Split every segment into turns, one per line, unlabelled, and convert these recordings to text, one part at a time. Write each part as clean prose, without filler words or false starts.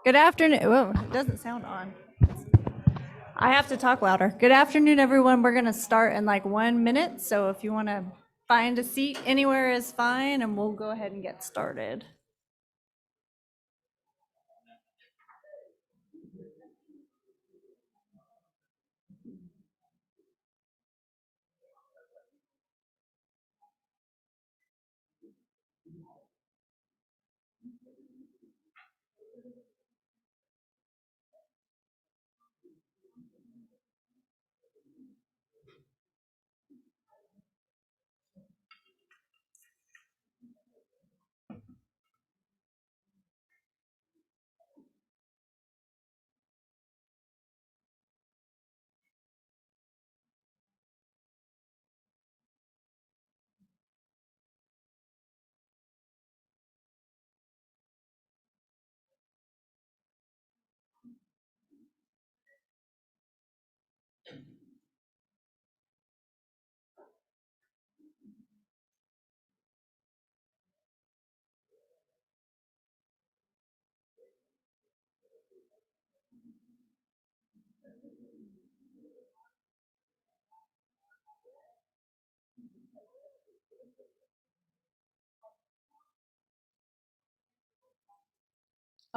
Good afternoon. Whoa, it doesn't sound on. I have to talk louder. Good afternoon, everyone. We're going to start in like 1 minute. So if you want to find a seat anywhere is fine, and we'll go ahead and get started.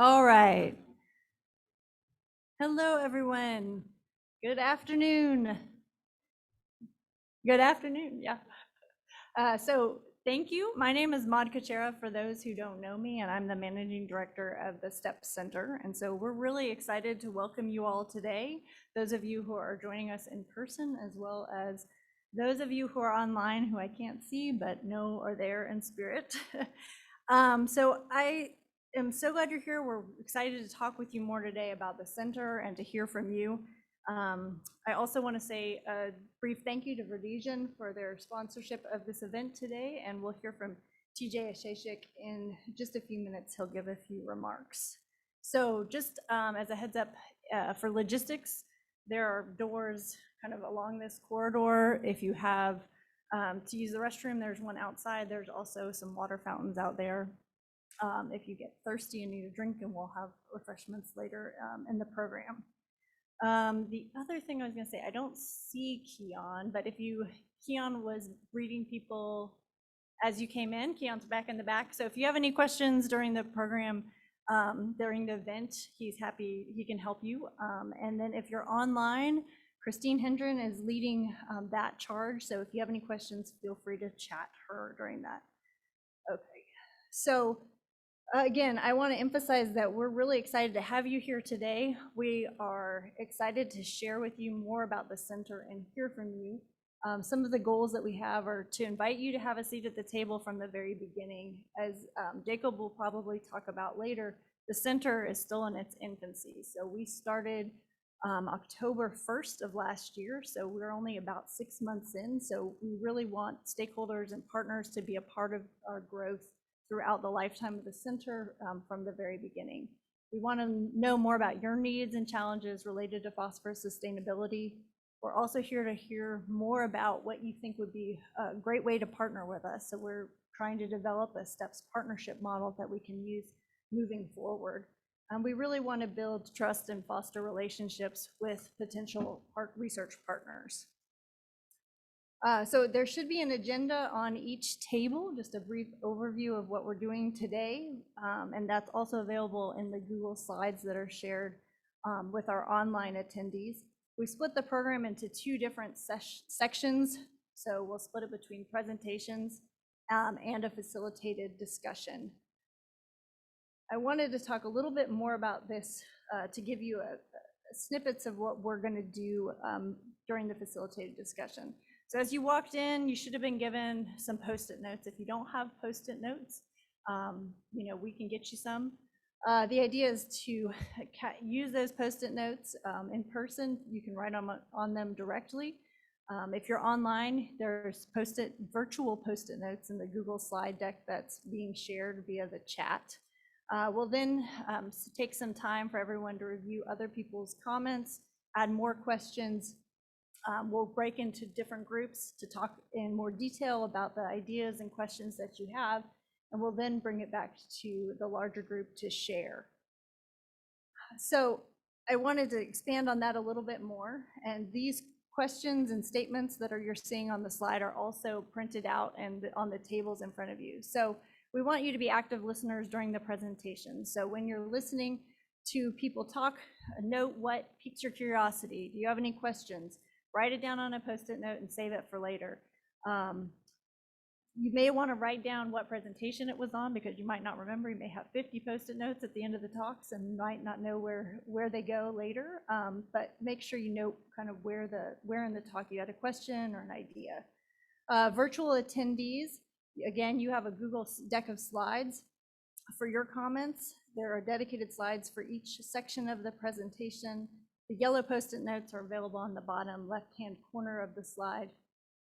All right. Hello, everyone. Good afternoon. Good afternoon. Yeah. So thank you. My name is Maud Kuchera, for those who don't know me, and I'm the managing director of the STEPS Center. And so we're really excited to welcome you all today, those of you who are joining us in person, as well as those of you who are online who I can't see but know are there in spirit. So I am so glad you're here. We're excited to talk with you more today about the center and to hear from you. I also want to say a brief thank you to Verdesian for their sponsorship of this event today, and we'll hear from TJ Asheshik in just a few minutes. He'll give a few remarks. So just as a heads up for logistics, there are doors kind of along this corridor. If you have to use the restroom, there's one outside. There's also some water fountains out there if you get thirsty and need a drink, and we'll have refreshments later in the program. The other thing I was going to say, I don't see Keon, but Keon was greeting people as you came in. Keon's back in the back. So if you have any questions during the program, during the event, he's happy, he can help you. And then if you're online, Christine Hendren is leading that charge. So if you have any questions, feel free to chat her during that. Okay, so again, I want to emphasize that we're really excited to have you here today. We are excited to share with you more about the center and hear from you. Some of the goals that we have are to invite you to have a seat at the table from the very beginning. As Jacob will probably talk about later, the center is still in its infancy. So we started October 1st of last year, so we're only about 6 months in. So we really want stakeholders and partners to be a part of our growth throughout the lifetime of the center from the very beginning. We want to know more about your needs and challenges related to phosphorus sustainability. We're also here to hear more about what you think would be a great way to partner with us. So we're trying to develop a STEPS partnership model that we can use moving forward. We really want to build trust and foster relationships with potential research partners. So there should be an agenda on each table, just a brief overview of what we're doing today. And that's also available in the Google Slides that are shared with our online attendees. We split the program into two different sections. So we'll split it between presentations and a facilitated discussion. I wanted to talk a little bit more about this to give you snippets of what we're going to do during the facilitated discussion. So as you walked in, you should have been given some Post-it notes. If you don't have Post-it notes, we can get you some. The idea is to use those Post-it notes in person. You can write on them directly. If you're online, there's virtual Post-it notes in the Google slide deck that's being shared via the chat. We'll then take some time for everyone to review other people's comments, add more questions. We'll break into different groups to talk in more detail about the ideas and questions that you have, and we'll then bring it back to the larger group to share. So I wanted to expand on that a little bit more. And these questions and statements that you're seeing on the slide are also printed out and on the tables in front of you. So we want you to be active listeners during the presentation. So when you're listening to people talk, note what piques your curiosity. Do you have any questions? Write it down on a Post-it note and save it for later. You may want to write down what presentation it was on, because you might not remember. You may have 50 Post-it notes at the end of the talks and might not know where they go later. But make sure you note kind of where in the talk you had a question or an idea. Virtual attendees, again, you have a Google deck of slides for your comments. There are dedicated slides for each section of the presentation. The yellow Post-it notes are available on the bottom left-hand corner of the slide.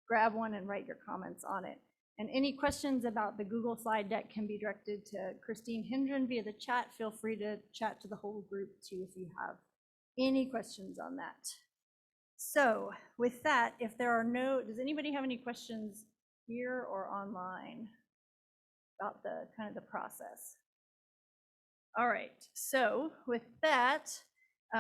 Grab one and write your comments on it. And any questions about the Google slide deck can be directed to Christine Hendren via the chat. Feel free to chat to the whole group too if you have any questions on that. So with that, if there are does anybody have any questions here or online about the kind of the process? All right, so with that,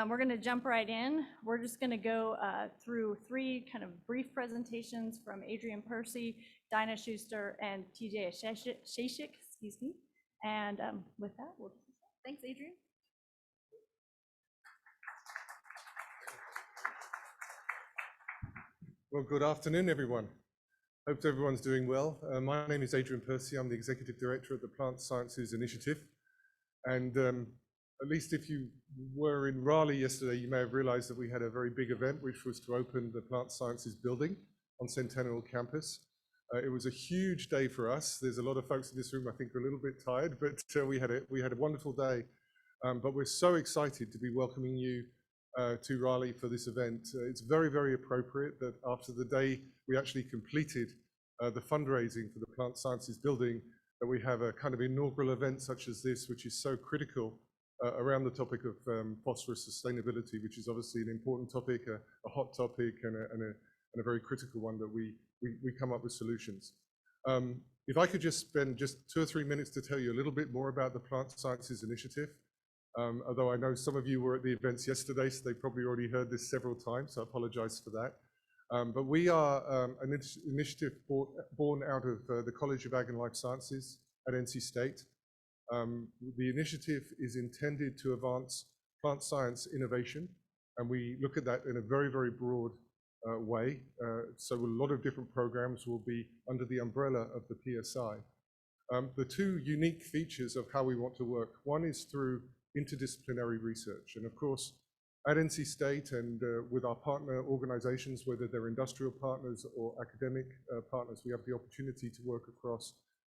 we're going to jump right in. We're just going to go through 3 kind of brief presentations from Adrian Percy, Dinah Schuster, and TJ Shashik, excuse me. And with that, we'll just start. Thanks, Adrian.
Well, good afternoon, everyone. Hope everyone's doing well. My name is Adrian Percy. I'm the Executive Director of the Plant Sciences Initiative. And at least if you were in Raleigh yesterday, you may have realized that we had a very big event, which was to open the Plant Sciences building on Centennial Campus. It was a huge day for us. There's a lot of folks in this room, I think, are a little bit tired, but we had a wonderful day. But we're so excited to be welcoming you to Raleigh for this event. It's very, very appropriate that after the day we actually completed the fundraising for the Plant Sciences building, that we have a kind of inaugural event such as this, which is so critical around the topic of phosphorus sustainability, which is obviously an important topic, a hot topic, and a very critical one that we come up with solutions. If I could just spend just 2 or 3 minutes to tell you a little bit more about the Plant Sciences Initiative. Although I know some of you were at the events yesterday, so they probably already heard this several times, so I apologize for that. But we are an initiative born out of the College of Ag and Life Sciences at NC State. The initiative is intended to advance plant science innovation, and we look at that in a very, very broad way. So a lot of different programs will be under the umbrella of the PSI. The 2 unique features of how we want to work, one is through interdisciplinary research. And of course, at NC State and with our partner organizations, whether they're industrial partners or academic partners, we have the opportunity to work across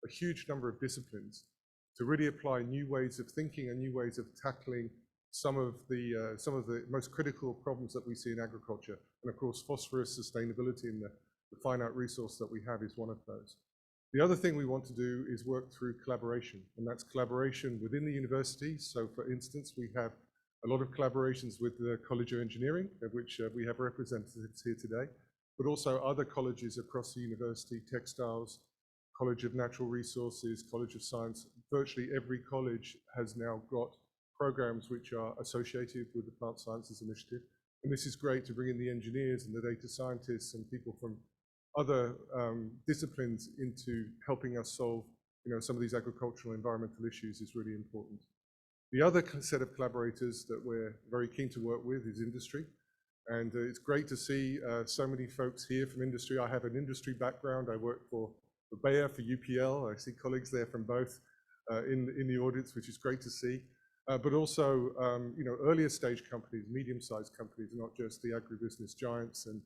a huge number of disciplines to really apply new ways of thinking and new ways of tackling some of the most critical problems that we see in agriculture. And of course, phosphorus sustainability and the finite resource that we have is one of those. The other thing we want to do is work through collaboration, and that's collaboration within the university. So for instance, we have a lot of collaborations with the College of Engineering, of which we have representatives here today, but also other colleges across the university, textiles, College of Natural Resources, College of Science. Virtually every college has now got programs which are associated with the Plant Sciences Initiative. And this is great to bring in the engineers and the data scientists and people from other disciplines into helping us solve some of these agricultural environmental issues is really important. The other set of collaborators that we're very keen to work with is industry. And it's great to see so many folks here from industry. I have an industry background. I work for Bayer, for UPL. I see colleagues there from both in the audience, which is great to see. But also, earlier stage companies, medium-sized companies, not just the agribusiness giants. And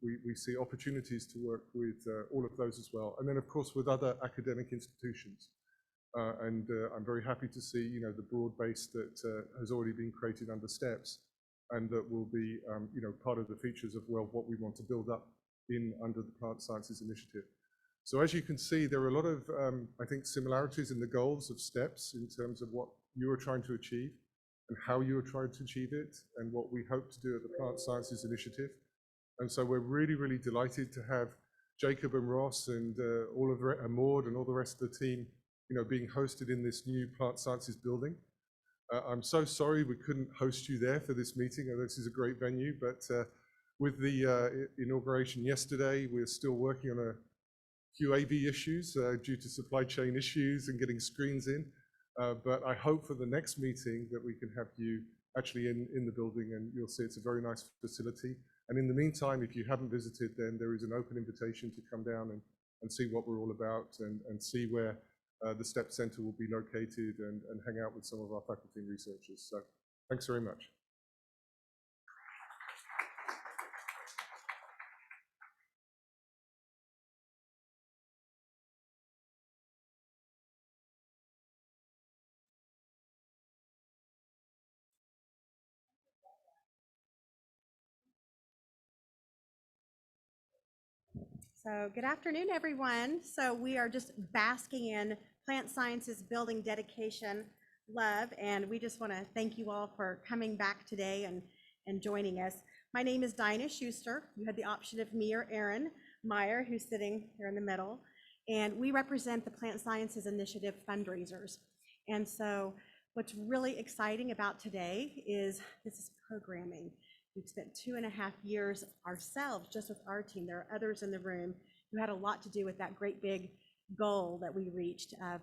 we see opportunities to work with all of those as well. And then, of course, with other academic institutions. And I'm very happy to see, the broad base that has already been created under STEPS, and that will be, part of the features of, well, what we want to build up under the Plant Sciences Initiative. So as you can see, there are a lot of, I think, similarities in the goals of STEPS in terms of what you are trying to achieve and how you are trying to achieve it, and what we hope to do at the Plant Sciences Initiative. And so we're really, really delighted to have Jacob and Ross and all of Maud and all the rest of the team, being hosted in this new Plant Sciences building. I'm so sorry we couldn't host you there for this meeting. I know this is a great venue, but with the inauguration yesterday, we're still working on a QAV issues due to supply chain issues and getting screens in. But I hope for the next meeting that we can have you actually in the building, and you'll see it's a very nice facility. And in the meantime, if you haven't visited, then there is an open invitation to come down and see what we're all about and see where the STEP Center will be located and hang out with some of our faculty and researchers. So thanks very much.
So good afternoon, everyone. So we are just basking in plant sciences building dedication, love, and we just want to thank you all for coming back today and joining us. My name is Dinah Schuster. You had the option of me or Erin Meyer, who's sitting here in the middle, and we represent the Plant Sciences Initiative fundraisers. And so what's really exciting about today is this is programming. We've spent 2.5 years ourselves just with our team. There are others in the room who had a lot to do with that great big goal that we reached of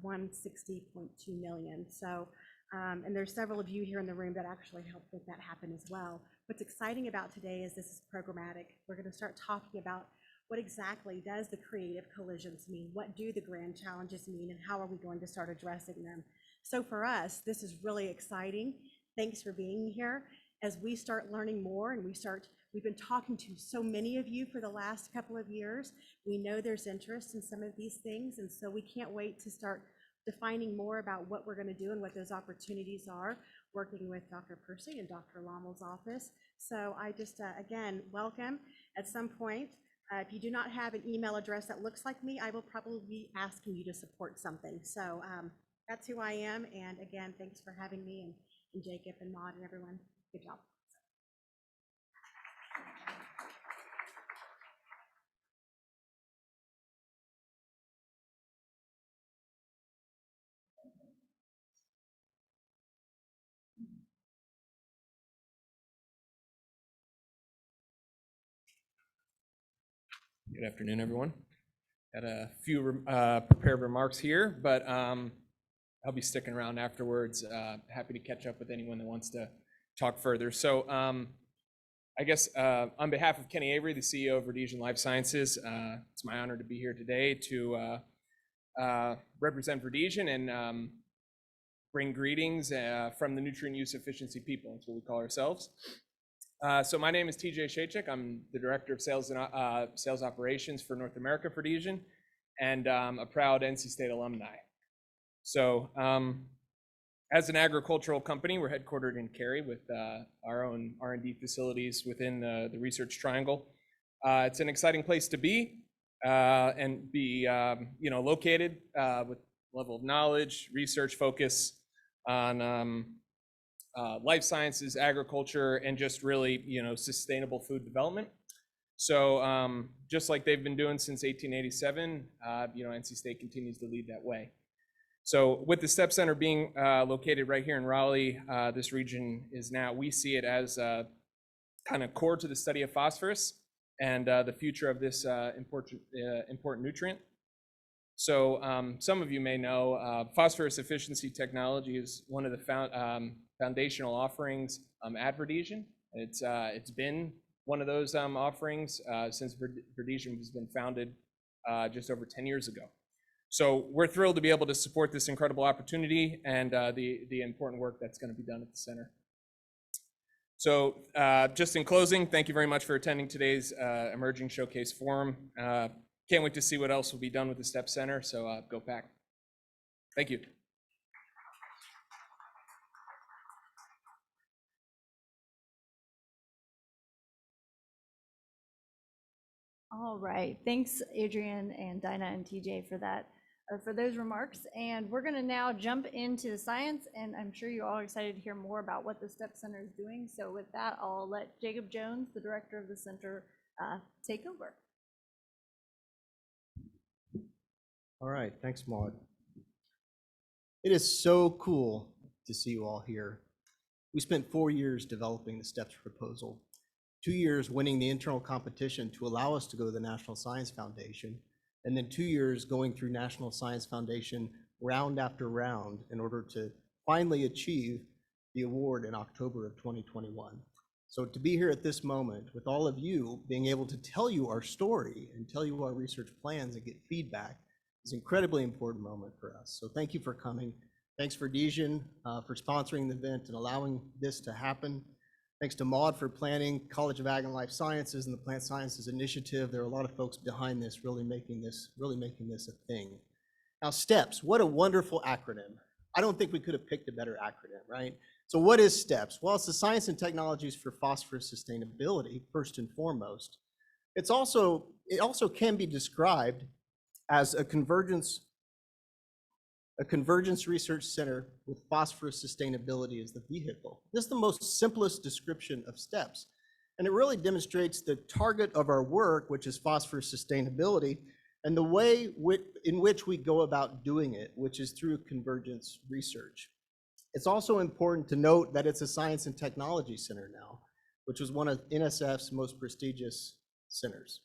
160.2 million. So, and there's several of you here in the room that actually helped make that happen as well. What's exciting about today is this is programmatic. We're going to start talking about what exactly does the creative collisions mean? What do the grand challenges mean? And how are we going to start addressing them? So for us, this is really exciting. Thanks for being here. As we start learning more and we've been talking to so many of you for the last couple of years. We know there's interest in some of these things, and so we can't wait to start defining more about what we're going to do and what those opportunities are, working with Dr. Percy and Dr. Lommel's office. So I just, again, welcome. At some point, if you do not have an email address that looks like me, I will probably be asking you to support something. So that's who I am, and again, thanks for having me and Jacob and Maud and everyone. Good job.
Good afternoon, everyone. Got a few prepared remarks here, but I'll be sticking around afterwards. Happy to catch up with anyone that wants to talk further. So I guess on behalf of Kenny Avery, the CEO of Verdesian Life Sciences, it's my honor to be here today to represent Verdesian and bring greetings from the nutrient use efficiency people. That's what we call ourselves. So my name is TJ Shachik. I'm the Director of Sales and Sales Operations for North America for Verdesian, and a proud NC State alumni. So as an agricultural company, we're headquartered in Cary with our own R&D facilities within the Research Triangle. It's an exciting place to be and be located with level of knowledge, research focus on life sciences, agriculture, and just really, sustainable food development. So just like they've been doing since 1887, NC State continues to lead that way. So with the STEP Center being located right here in Raleigh, this region is now, we see it as kind of core to the study of phosphorus and the future of this important nutrient. So some of you may know phosphorus efficiency technology is one of the foundational offerings at Verdesian. It's been one of those offerings since Verdesian has been founded just over 10 years ago. So we're thrilled to be able to support this incredible opportunity and the important work that's going to be done at the center. So just in closing, thank you very much for attending today's Emerging Showcase Forum. Can't wait to see what else will be done with the STEP Center, so go Pack. Thank you.
All right, thanks Adrian and Dinah and TJ for that, for those remarks. And we're gonna now jump into the science, and I'm sure you're all excited to hear more about what the STEP Center is doing. So with that, I'll let Jacob Jones, the director of the center, take over.
All right, thanks, Maud. It is so cool to see you all here. We spent 4 years developing the STEPS proposal, 2 years winning the internal competition to allow us to go to the National Science Foundation, and then 2 years going through National Science Foundation round after round in order to finally achieve the award in October of 2021. So to be here at this moment with all of you being able to tell you our story and tell you our research plans and get feedback is an incredibly important moment for us. So thank you for coming. Thanks for Dijon for sponsoring the event and allowing this to happen. Thanks to Maud for planning College of Ag and Life Sciences and the Plant Sciences Initiative. There are a lot of folks behind this really making this a thing. Now, STEPS, what a wonderful acronym. I don't think we could have picked a better acronym, right? So what is STEPS? Well, it's the Science and Technologies for Phosphorus Sustainability, first and foremost. It also can be described as a convergence research center with phosphorus sustainability as the vehicle. This is the most simplest description of STEPS. And it really demonstrates the target of our work, which is phosphorus sustainability, and the way in which we go about doing it, which is through convergence research. It's also important to note that it's a science and technology center now, which was one of NSF's most prestigious centers.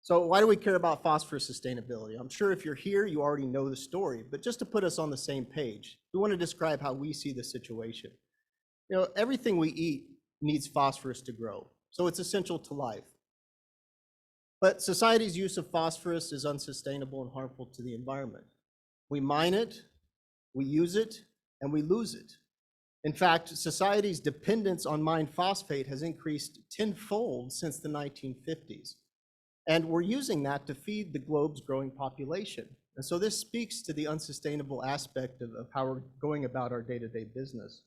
So why do we care about phosphorus sustainability? I'm sure if you're here, you already know the story, but just to put us on the same page, we want to describe how we see the situation. You know, everything we eat needs phosphorus to grow, so it's essential to life. But society's use of phosphorus is unsustainable and harmful to the environment. We mine it, we use it, and we lose it. In fact, society's dependence on mined phosphate has increased tenfold since the 1950s. And we're using that to feed the globe's growing population. And so this speaks to the unsustainable aspect of how we're going about our day-to-day business.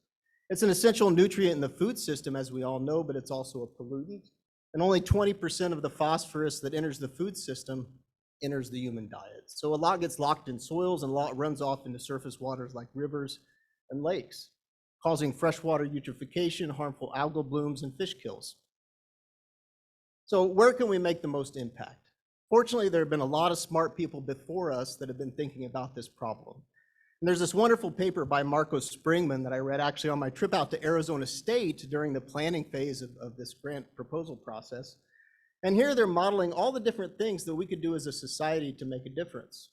It's an essential nutrient in the food system, as we all know, but it's also a pollutant. And only 20% of the phosphorus that enters the food system enters the human diet. So a lot gets locked in soils and a lot runs off into surface waters like rivers and lakes, causing freshwater eutrophication, harmful algal blooms, and fish kills. So where can we make the most impact? Fortunately, there have been a lot of smart people before us that have been thinking about this problem. And there's this wonderful paper by Marco Springman that I read actually on my trip out to Arizona State during the planning phase of this grant proposal process. And here they're modeling all the different things that we could do as a society to make a difference.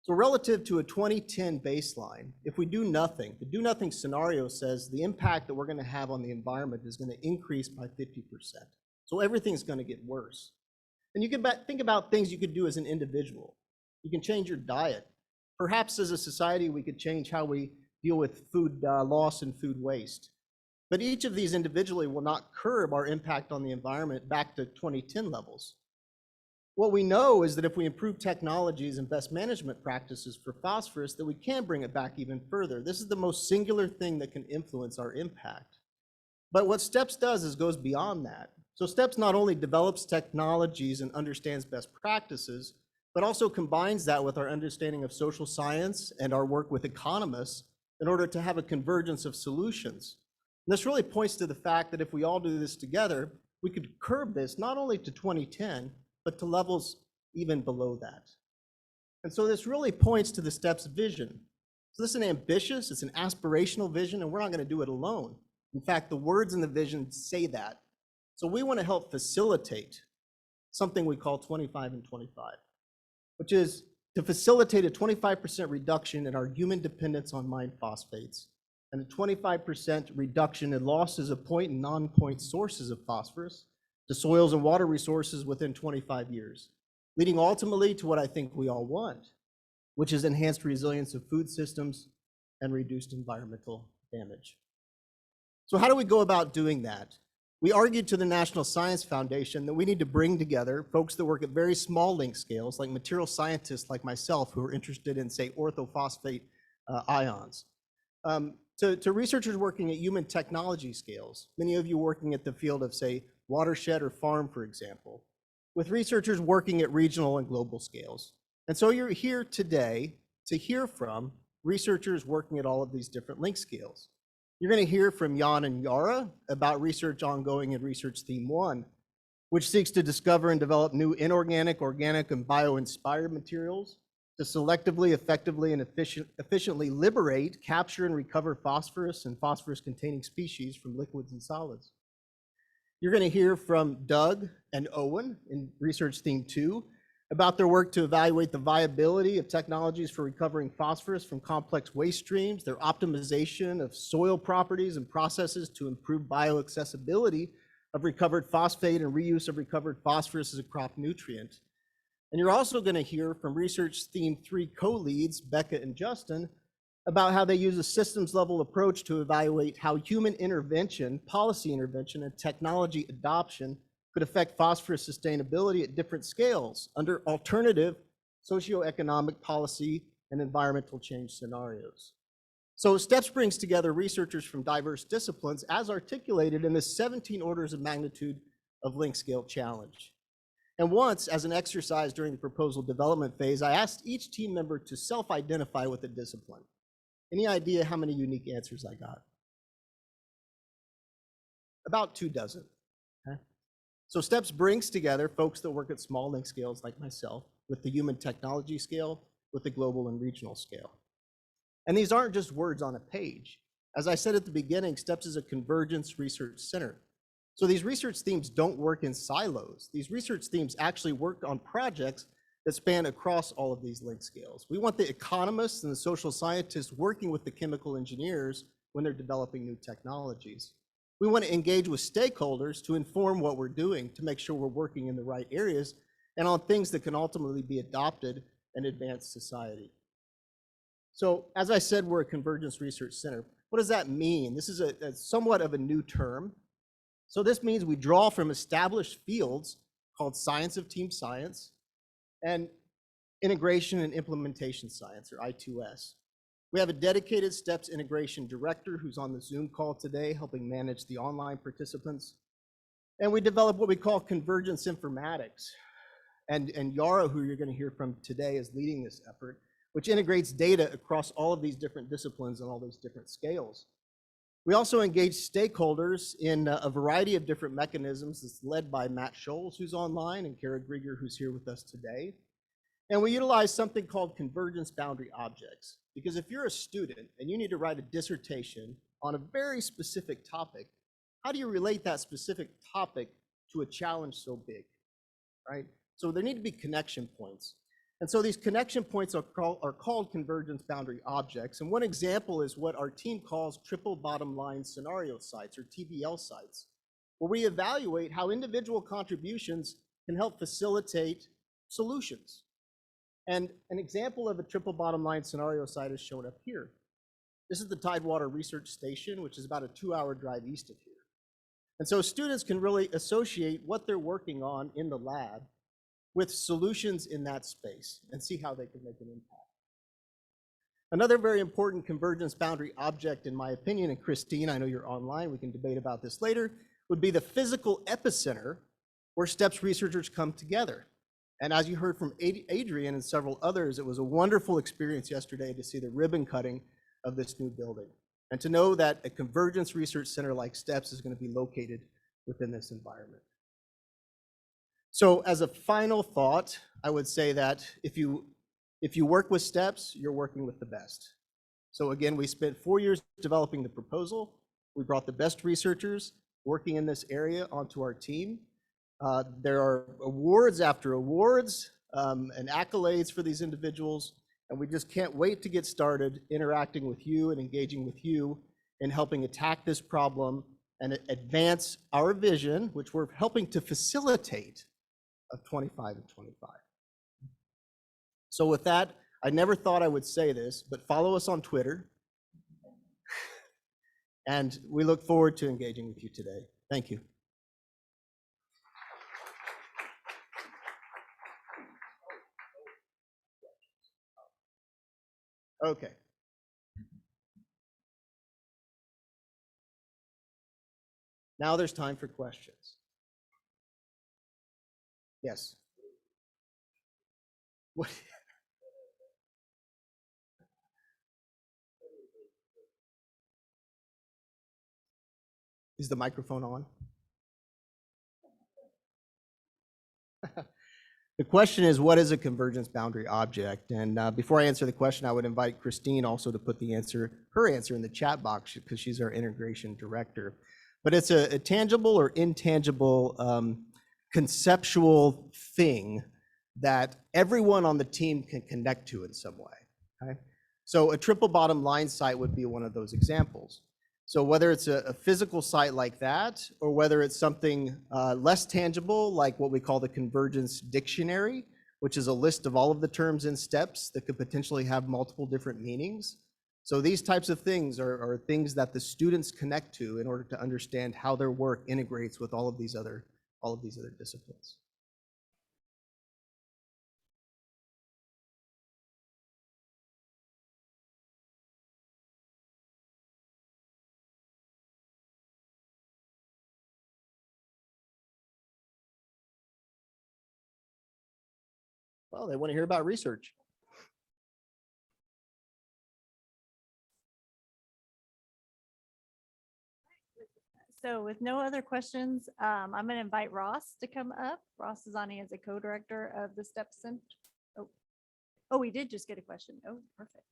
So relative to a 2010 baseline, if we do nothing, the do nothing scenario says the impact that we're going to have on the environment is going to increase by 50%. So everything's going to get worse. And you can think about things you could do as an individual. You can change your diet. Perhaps as a society, we could change how we deal with food loss and food waste. But each of these individually will not curb our impact on the environment back to 2010 levels. What we know is that if we improve technologies and best management practices for phosphorus, that we can bring it back even further. This is the most singular thing that can influence our impact. But what STEPS does is goes beyond that. So STEPS not only develops technologies and understands best practices, but also combines that with our understanding of social science and our work with economists in order to have a convergence of solutions. And this really points to the fact that if we all do this together, we could curb this not only to 2010, but to levels even below that. And so this really points to the STEPS vision. So this is an ambitious, it's an aspirational vision, and we're not going to do it alone. In fact, the words in the vision say that. So we want to help facilitate something we call 25 and 25, which is to facilitate a 25% reduction in our human dependence on mined phosphates and a 25% reduction in losses of point and non-point sources of phosphorus to soils and water resources within 25 years, leading ultimately to what I think we all want, which is enhanced resilience of food systems and reduced environmental damage. So how do we go about doing that? We argued to the National Science Foundation that we need to bring together folks that work at very small link scales, like material scientists like myself who are interested in, say, orthophosphate ions, to researchers working at human technology scales, many of you working at the field of, say, watershed or farm, for example, with researchers working at regional and global scales. And so you're here today to hear from researchers working at all of these different link scales. You're going to hear from Jan and Yara about research ongoing in Research Theme 1, which seeks to discover and develop new inorganic, organic, and bio-inspired materials to selectively, effectively, and efficiently liberate, capture, and recover phosphorus and phosphorus-containing species from liquids and solids. You're going to hear from Doug and Owen in research theme 2 about their work to evaluate the viability of technologies for recovering phosphorus from complex waste streams, their optimization of soil properties and processes to improve bioaccessibility of recovered phosphate and reuse of recovered phosphorus as a crop nutrient. And you're also going to hear from research theme 3 co-leads, Becca and Justin, about how they use a systems level approach to evaluate how human intervention, policy intervention, and technology adoption could affect phosphorus sustainability at different scales under alternative socioeconomic policy and environmental change scenarios. So STEPS brings together researchers from diverse disciplines as articulated in this 17 orders of magnitude of link scale challenge. And once, as an exercise during the proposal development phase, I asked each team member to self-identify with a discipline. Any idea how many unique answers I got? About 24. Okay. So STEPS brings together folks that work at small link scales like myself, with the human technology scale, with the global and regional scale. And these aren't just words on a page. As I said at the beginning, STEPS is a convergence research center. So these research themes don't work in silos. These research themes actually work on projects that span across all of these link scales. We want the economists and the social scientists working with the chemical engineers when they're developing new technologies. We want to engage with stakeholders to inform what we're doing, to make sure we're working in the right areas and on things that can ultimately be adopted and advance society. So as I said, we're a convergence research center. What does that mean? This is a somewhat of a new term. So this means we draw from established fields called science of team science and integration and implementation science, or I2S. We have a dedicated STEPS integration director who's on the Zoom call today, helping manage the online participants. And we develop what we call convergence informatics. And Yara, who you're going to hear from today, is leading this effort, which integrates data across all of these different disciplines and all these different scales. We also engage stakeholders in a variety of different mechanisms. It's led by Matt Scholes, who's online, and Kara Grieger, who's here with us today. And we utilize something called convergence boundary objects. Because if you're a student and you need to write a dissertation on a very specific topic, how do you relate that specific topic to a challenge so big, right? So there need to be connection points. And so these connection points are called convergence boundary objects. And one example is what our team calls triple bottom line scenario sites, or TBL sites, where we evaluate how individual contributions can help facilitate solutions. And an example of a triple bottom line scenario site is shown up here. This is the Tidewater Research Station, which is about a 2-hour drive east of here. And so students can really associate what they're working on in the lab with solutions in that space and see how they can make an impact. Another very important convergence boundary object, in my opinion, and Christine, I know you're online, we can debate about this later, would be the physical epicenter where STEPS researchers come together. And as you heard from Adrian and several others, it was a wonderful experience yesterday to see the ribbon cutting of this new building and to know that a convergence research center like STEPS is going to be located within this environment. So as a final thought, I would say that if you work with STEPS, you're working with the best. So again, we spent 4 years developing the proposal. We brought the best researchers working in this area onto our team. There are awards after awards and accolades for these individuals, and we just can't wait to get started interacting with you and engaging with you in helping attack this problem and advance our vision, which we're helping to facilitate, of 25 and 25. So with that, I never thought I would say this, but follow us on Twitter. And we look forward to engaging with you today. Thank you. Okay. Now there's time for questions. Yes. What? Is the microphone on? The question is, what is a convergence boundary object? And before I answer the question, I would invite Christine also to put her answer in the chat box because she's our integration director. But it's a tangible or intangible conceptual thing that everyone on the team can connect to in some way. Okay? So a triple bottom line site would be one of those examples. So whether it's a physical site like that, or whether it's something less tangible, like what we call the convergence dictionary, which is a list of all of the terms in steps that could potentially have multiple different meanings. So these types of things are things that the students connect to in order to understand how their work integrates with all of these other disciplines. Well, they want to hear about research.
So with no other questions, I'm going to invite Ross to come up. Ross Zani is a co-director of the STEP Center. Oh, we did just get a question. Oh, perfect.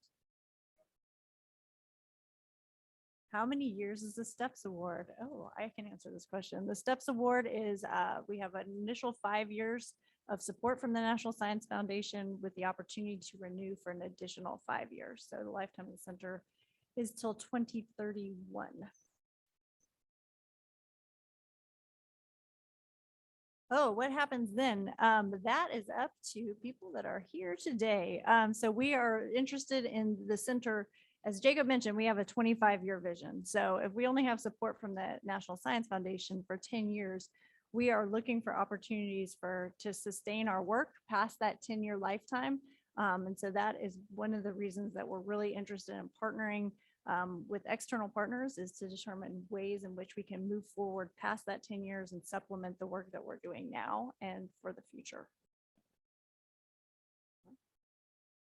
How many years is the STEPS Award? Oh, I can answer this question. The STEPS Award is, we have an initial 5 years of support from the National Science Foundation with the opportunity to renew for an additional 5 years. So the lifetime of the center is till 2031. Oh, what happens then? That is up to people that are here today. So we are interested in the center. As Jacob mentioned, we have a 25-year vision. So if we only have support from the National Science Foundation for 10 years, we are looking for opportunities to sustain our work past that 10-year lifetime. And so that is one of the reasons that we're really interested in partnering with external partners, is to determine ways in which we can move forward past that 10 years and supplement the work that we're doing now and for the future.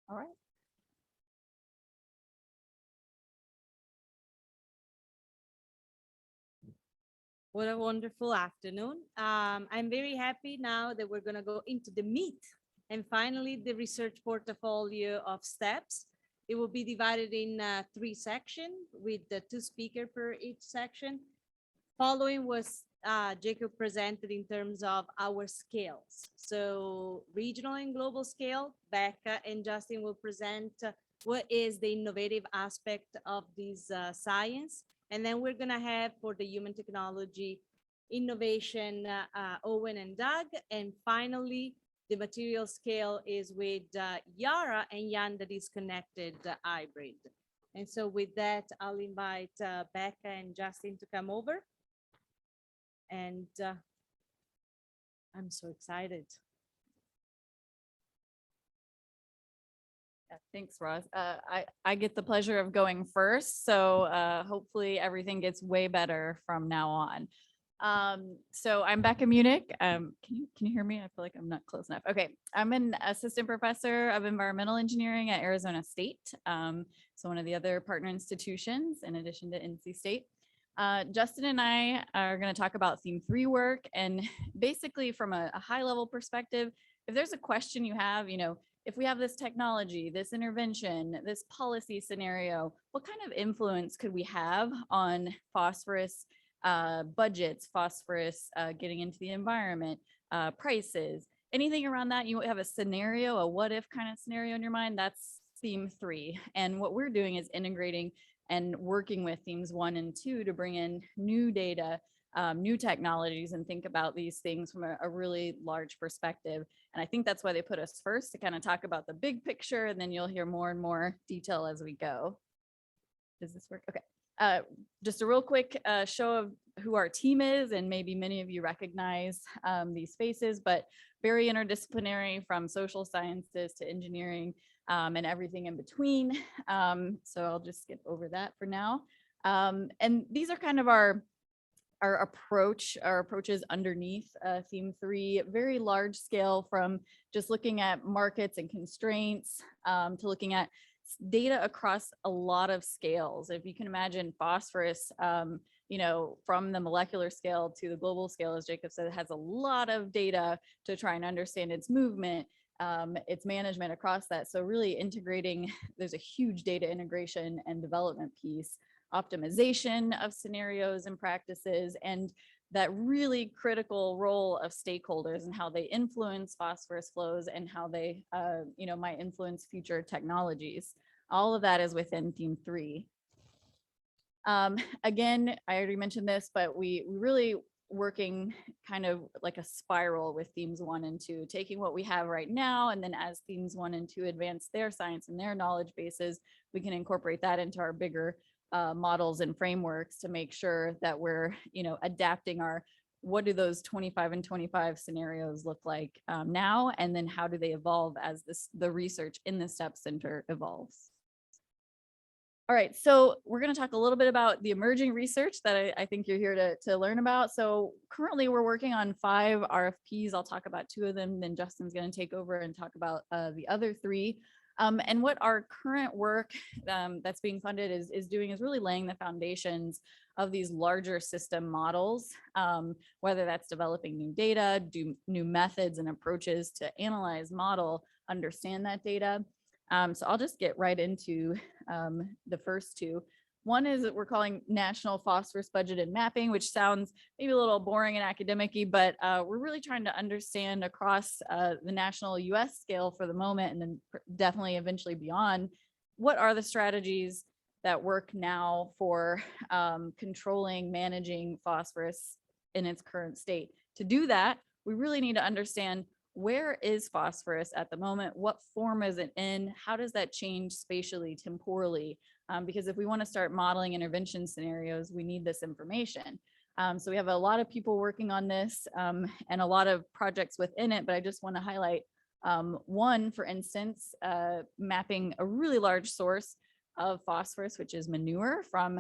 All right.
What a wonderful afternoon. I'm very happy now that we're going to go into the meat and finally the research portfolio of STEPS. It will be divided in 3 sections with the 2 speakers per each section. Following was Jacob presented in terms of our scales. So regional and global scale, Becca and Justin will present what is the innovative aspect of this science. And then we're gonna have for the human technology innovation, Owen and Doug. And finally, the material scale is with Yara and Jan, that is connected hybrid. And so with that, I'll invite Becca and Justin to come over. And I'm so excited.
Yeah, thanks, Ross. I get the pleasure of going first, so hopefully everything gets way better from now on. So I'm Becca Munich. Can you hear me? I feel like I'm not close enough. Okay, I'm an assistant professor of environmental engineering at Arizona State. So one of the other partner institutions in addition to NC State. Justin and I are going to talk about theme 3 work, and basically from a high level perspective, if there's a question you have, if we have this technology, this intervention, this policy scenario, what kind of influence could we have on phosphorus budgets, phosphorus getting into the environment, prices, anything around that? You have a scenario, a what if kind of scenario in your mind, that's theme 3. And what we're doing is integrating and working with themes 1 and 2 to bring in new data, new technologies, and think about these things from a really large perspective. And I think that's why they put us first, to kind of talk about the big picture, and then you'll hear more and more detail as we go. Does this work? Okay. Just a real quick show of who our team is, and maybe many of you recognize these faces, but very interdisciplinary, from social sciences to engineering and everything in between. So I'll just skip over that for now. And these are kind of our approaches underneath theme 3, very large scale, from just looking at markets and constraints to looking at
data across a lot of scales. If you can imagine phosphorus, from the molecular scale to the global scale, as Jacob said, it has a lot of data to try and understand its movement, its management across that. So really integrating, there's a huge data integration and development piece, optimization of scenarios and practices, and that really critical role of stakeholders and how they influence phosphorus flows and how they, might influence future technologies. All of that is within theme 3. Again, I already mentioned this, but we really working kind of like a spiral with themes 1 and 2, taking what we have right now, and then as themes 1 and 2 advance their science and their knowledge bases, we can incorporate that into our bigger models and frameworks to make sure that we're, adapting our, what do those 25 and 25 scenarios look like now, and then how do they evolve as the research in the STEP Center evolves. All right, so we're going to talk a little bit about the emerging research that I think you're here to learn about. So currently we're working on 5 RFPs. I'll talk about 2 of them, then Justin's going to take over and talk about the other 3. And what our current work that's being funded is doing is really laying the foundations of these larger system models, whether that's developing new data, new methods and approaches to analyze, model, understand that data. So I'll just get right into the first 2. One is that we're calling National Phosphorus Budget and Mapping, which sounds maybe a little boring and academic-y, but we're really trying to understand across the national US scale for the moment, and then definitely eventually beyond, what are the strategies that work now for controlling, managing phosphorus in its current state. To do that, we really need to understand, where is phosphorus at the moment? What form is it in? How does that change spatially, temporally? Because if we want to start modeling intervention scenarios, we need this information. So we have a lot of people working on this and a lot of projects within it, but I just want to highlight one, for instance, mapping a really large source of phosphorus, which is manure from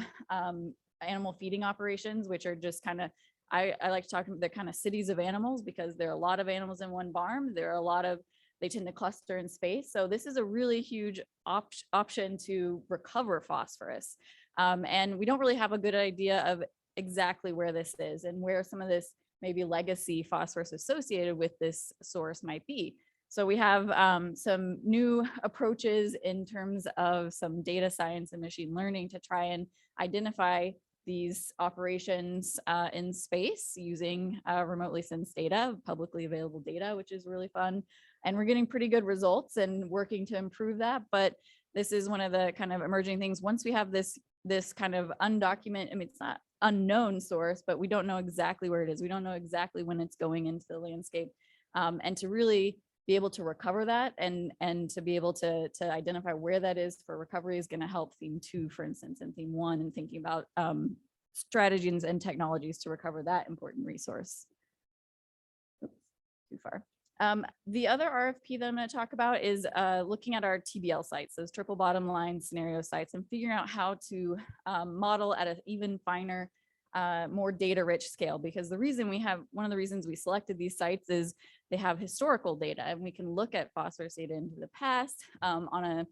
animal feeding operations, which are just kind of, I like to talk about, they're kind of cities of animals, because there are a lot of animals in one barn. There are a lot of, they tend to cluster in space. So this is a really huge option to recover phosphorus. And we don't really have a good idea of exactly where this is and where some of this maybe legacy phosphorus associated with this source might be. So we have some new approaches in terms of some data science and machine learning to try and identify these operations in space using remotely sensed data, publicly available data, which is really fun. And we're getting pretty good results and working to improve that. But this is one of the kind of emerging things. Once we have this kind of undocumented, I mean, it's not unknown source, but we don't know exactly where it is. We don't know exactly when it's going into the landscape. And to really be able to recover that and to be able to identify where that is for recovery is going to help theme 2, for instance, and theme 1, and thinking about strategies and technologies to recover that important resource. Oops, too far. The other RFP that I'm going to talk about is looking at our TBL sites, those triple bottom line scenario sites, and figuring out how to model at an even finer, more data rich scale. Because one of the reasons we selected these sites is they have historical data, and we can look at phosphorus data into the past on a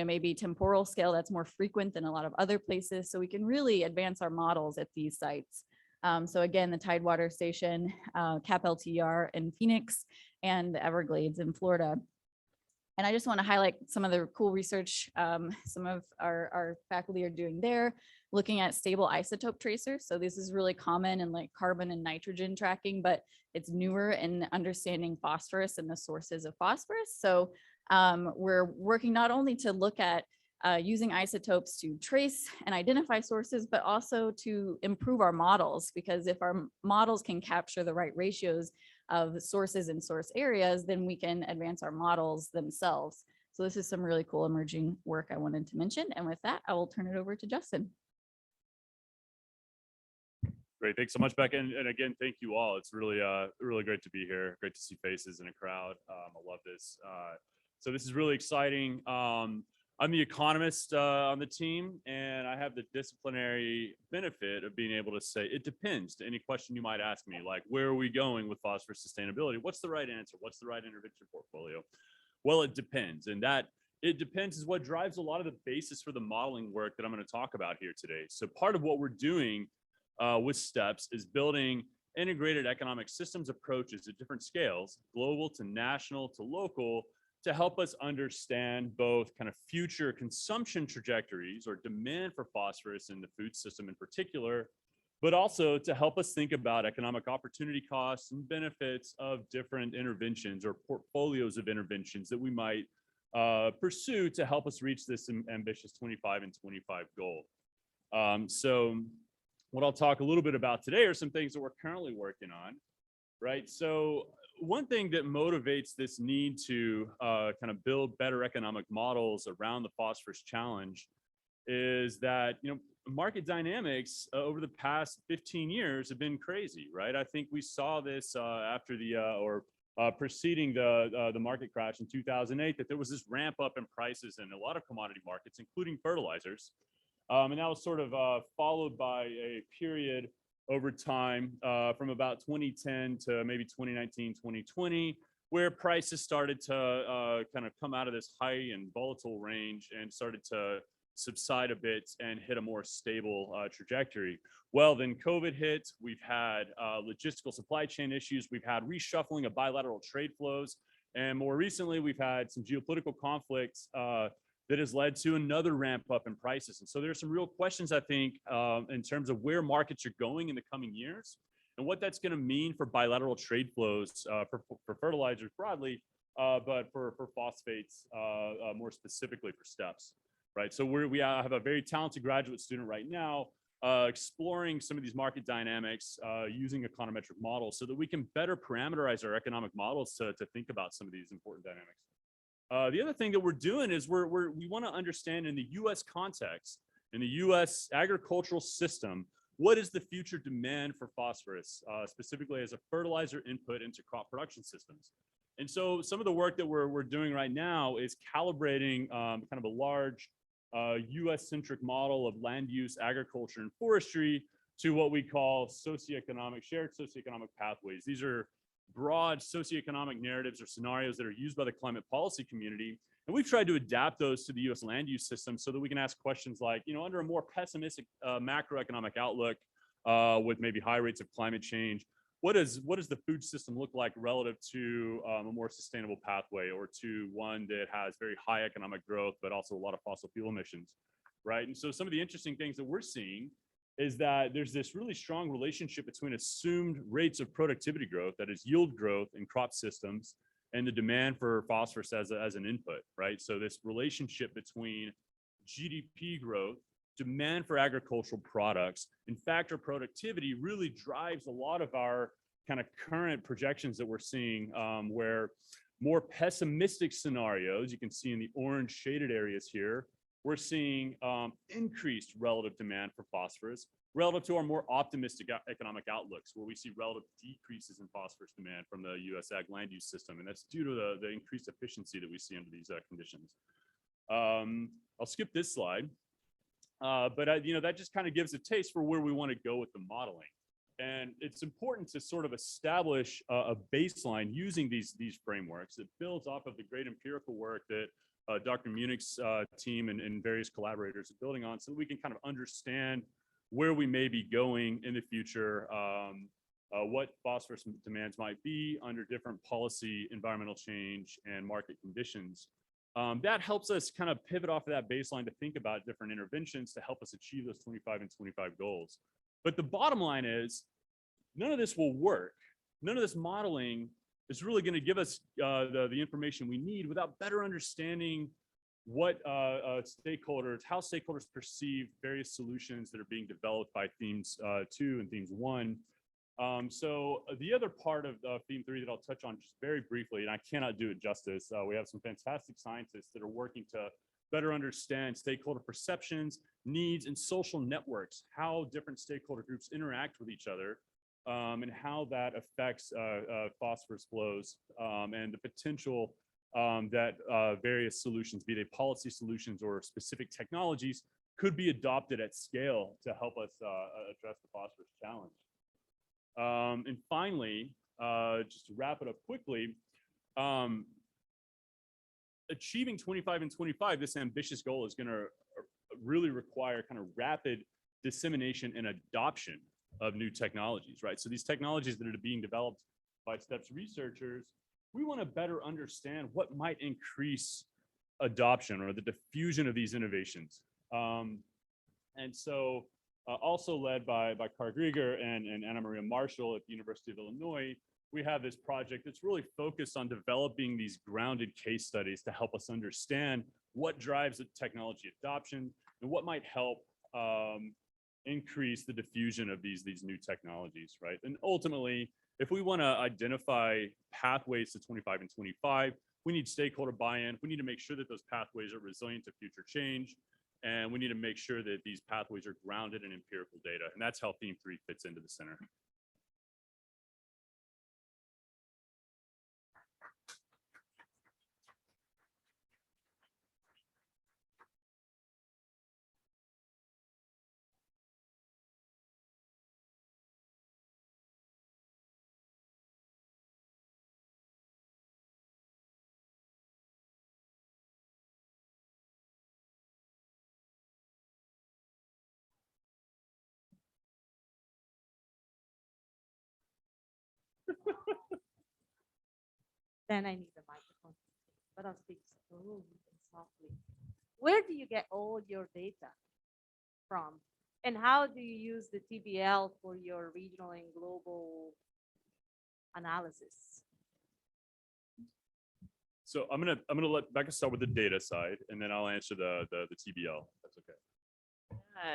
maybe temporal scale that's more frequent than a lot of other places. So we can really advance our models at these sites. So again, the Tidewater Station, CAP LTR in Phoenix, and the Everglades in Florida. And I just want to highlight some of the cool research some of our faculty are doing there, looking at stable isotope tracers. So this is really common in like carbon and nitrogen tracking, but it's newer in understanding phosphorus and the sources of phosphorus. So we're working not only to look at using isotopes to trace and identify sources, but also to improve our models, because if our models can capture the right ratios of sources and source areas, then we can advance our models themselves. So this is some really cool emerging work I wanted to mention. And with that, I will turn it over to Justin.
Great, thanks so much, Becca, and again, thank you all. It's really, really great to be here. Great to see faces in a crowd. I love this. So this is really exciting. I'm the economist on the team, and I have the disciplinary benefit of being able to say, it depends to any question you might ask me, like, where are we going with phosphorus sustainability? What's the right answer? What's the right intervention portfolio? Well, it depends. And that it depends is what drives a lot of the basis for the modeling work that I'm going to talk about here today. So part of what we're doing with STEPS is building integrated economic systems approaches at different scales, global to national to local, to help us understand both kind of future consumption trajectories or demand for phosphorus in the food system in particular, but also to help us think about economic opportunity costs and benefits of different interventions or portfolios of interventions that we might pursue to help us reach this ambitious 25 and 25 goal. So what I'll talk a little bit about today are some things that we're currently working on, right? So one thing that motivates this need to kind of build better economic models around the phosphorus challenge is that, market dynamics over the past 15 years have been crazy, right? I think we saw this after the preceding the market crash in 2008, that there was this ramp up in prices in a lot of commodity markets, including fertilizers. And that was sort of followed by a period over time from about 2010 to maybe 2019, 2020, where prices started to kind of come out of this high and volatile range and started to subside a bit and hit a more stable trajectory. Well, then COVID hit, we've had logistical supply chain issues, we've had reshuffling of bilateral trade flows, and more recently, we've had some geopolitical conflicts that has led to another ramp up in prices. And so there's some real questions, I think, in terms of where markets are going in the coming years and what that's going to mean for bilateral trade flows for fertilizers broadly, but for phosphates more specifically for STEPS, right? So we have a very talented graduate student right now exploring some of these market dynamics using econometric models so that we can better parameterize our economic models to think about some of these important dynamics. The other thing that we're doing is we want to understand in the U.S. context, in the U.S. agricultural system, what is the future demand for phosphorus, specifically as a fertilizer input into crop production systems. And so some of the work that we're doing right now is calibrating kind of a large U.S.-centric model of land use, agriculture, and forestry to what we call shared socioeconomic pathways. These are broad socioeconomic narratives or scenarios that are used by the climate policy community. And we've tried to adapt those to the US land use system so that we can ask questions like, under a more pessimistic macroeconomic outlook with maybe high rates of climate change, what does the food system look like relative to a more sustainable pathway or to one that has very high economic growth, but also a lot of fossil fuel emissions, right? And so some of the interesting things that we're seeing is that there's this really strong relationship between assumed rates of productivity growth, that is yield growth in crop systems, and the demand for phosphorus as an input, right? So this relationship between GDP growth, demand for agricultural products, and factor productivity really drives a lot of our kind of current projections that we're seeing, where more pessimistic scenarios, you can see in the orange shaded areas here, we're seeing increased relative demand for phosphorus relative to our more optimistic economic outlooks, where we see relative decreases in phosphorus demand from the U.S. ag land use system. And that's due to the increased efficiency that we see under these conditions. I'll skip this slide, but that just kind of gives a taste for where we want to go with the modeling. And it's important to sort of establish a baseline using these frameworks that builds off of the great empirical work that Dr. Munich's team and various collaborators are building on, so that we can kind of understand where we may be going in the future, what phosphorus demands might be under different policy, environmental change, and market conditions. That helps us kind of pivot off of that baseline to think about different interventions to help us achieve those 25 and 25 goals. But the bottom line is, none of this will work. None of this modeling is really going to give us the information we need without better understanding what how stakeholders perceive various solutions that are being developed by themes 2 and themes 1. So the other part of theme 3 that I'll touch on just very briefly, and I cannot do it justice, we have some fantastic scientists that are working to better understand stakeholder perceptions, needs, and social networks, how different stakeholder groups interact with each other, and how that affects phosphorus flows, and the potential that various solutions, be they policy solutions or specific technologies, could be adopted at scale to help us address the phosphorus challenge. And finally, just to wrap it up quickly, achieving 25 and 25, this ambitious goal is going to really require kind of rapid dissemination and adoption of new technologies, right? So these technologies that are being developed by STEPS researchers, we want to better understand what might increase adoption or the diffusion of these innovations. And so also led by Carl Grieger and Anna Maria Marshall at the University of Illinois, we have this project that's really focused on developing these grounded case studies to help us understand what drives the technology adoption and what might help increase the diffusion of these new technologies, right? And ultimately, if we want to identify pathways to 25 and 25, we need stakeholder buy-in. We need to make sure that those pathways are resilient to future change. And we need to make sure that these pathways are grounded in empirical data. And that's how theme 3 fits into the center.
Then I need a microphone, but I'll speak slowly and softly. Where do you get all your data from? And how do you use the TBL for your regional and global analysis?
So I'm gonna let Becca start with the data side, and then I'll answer the TBL. If that's okay.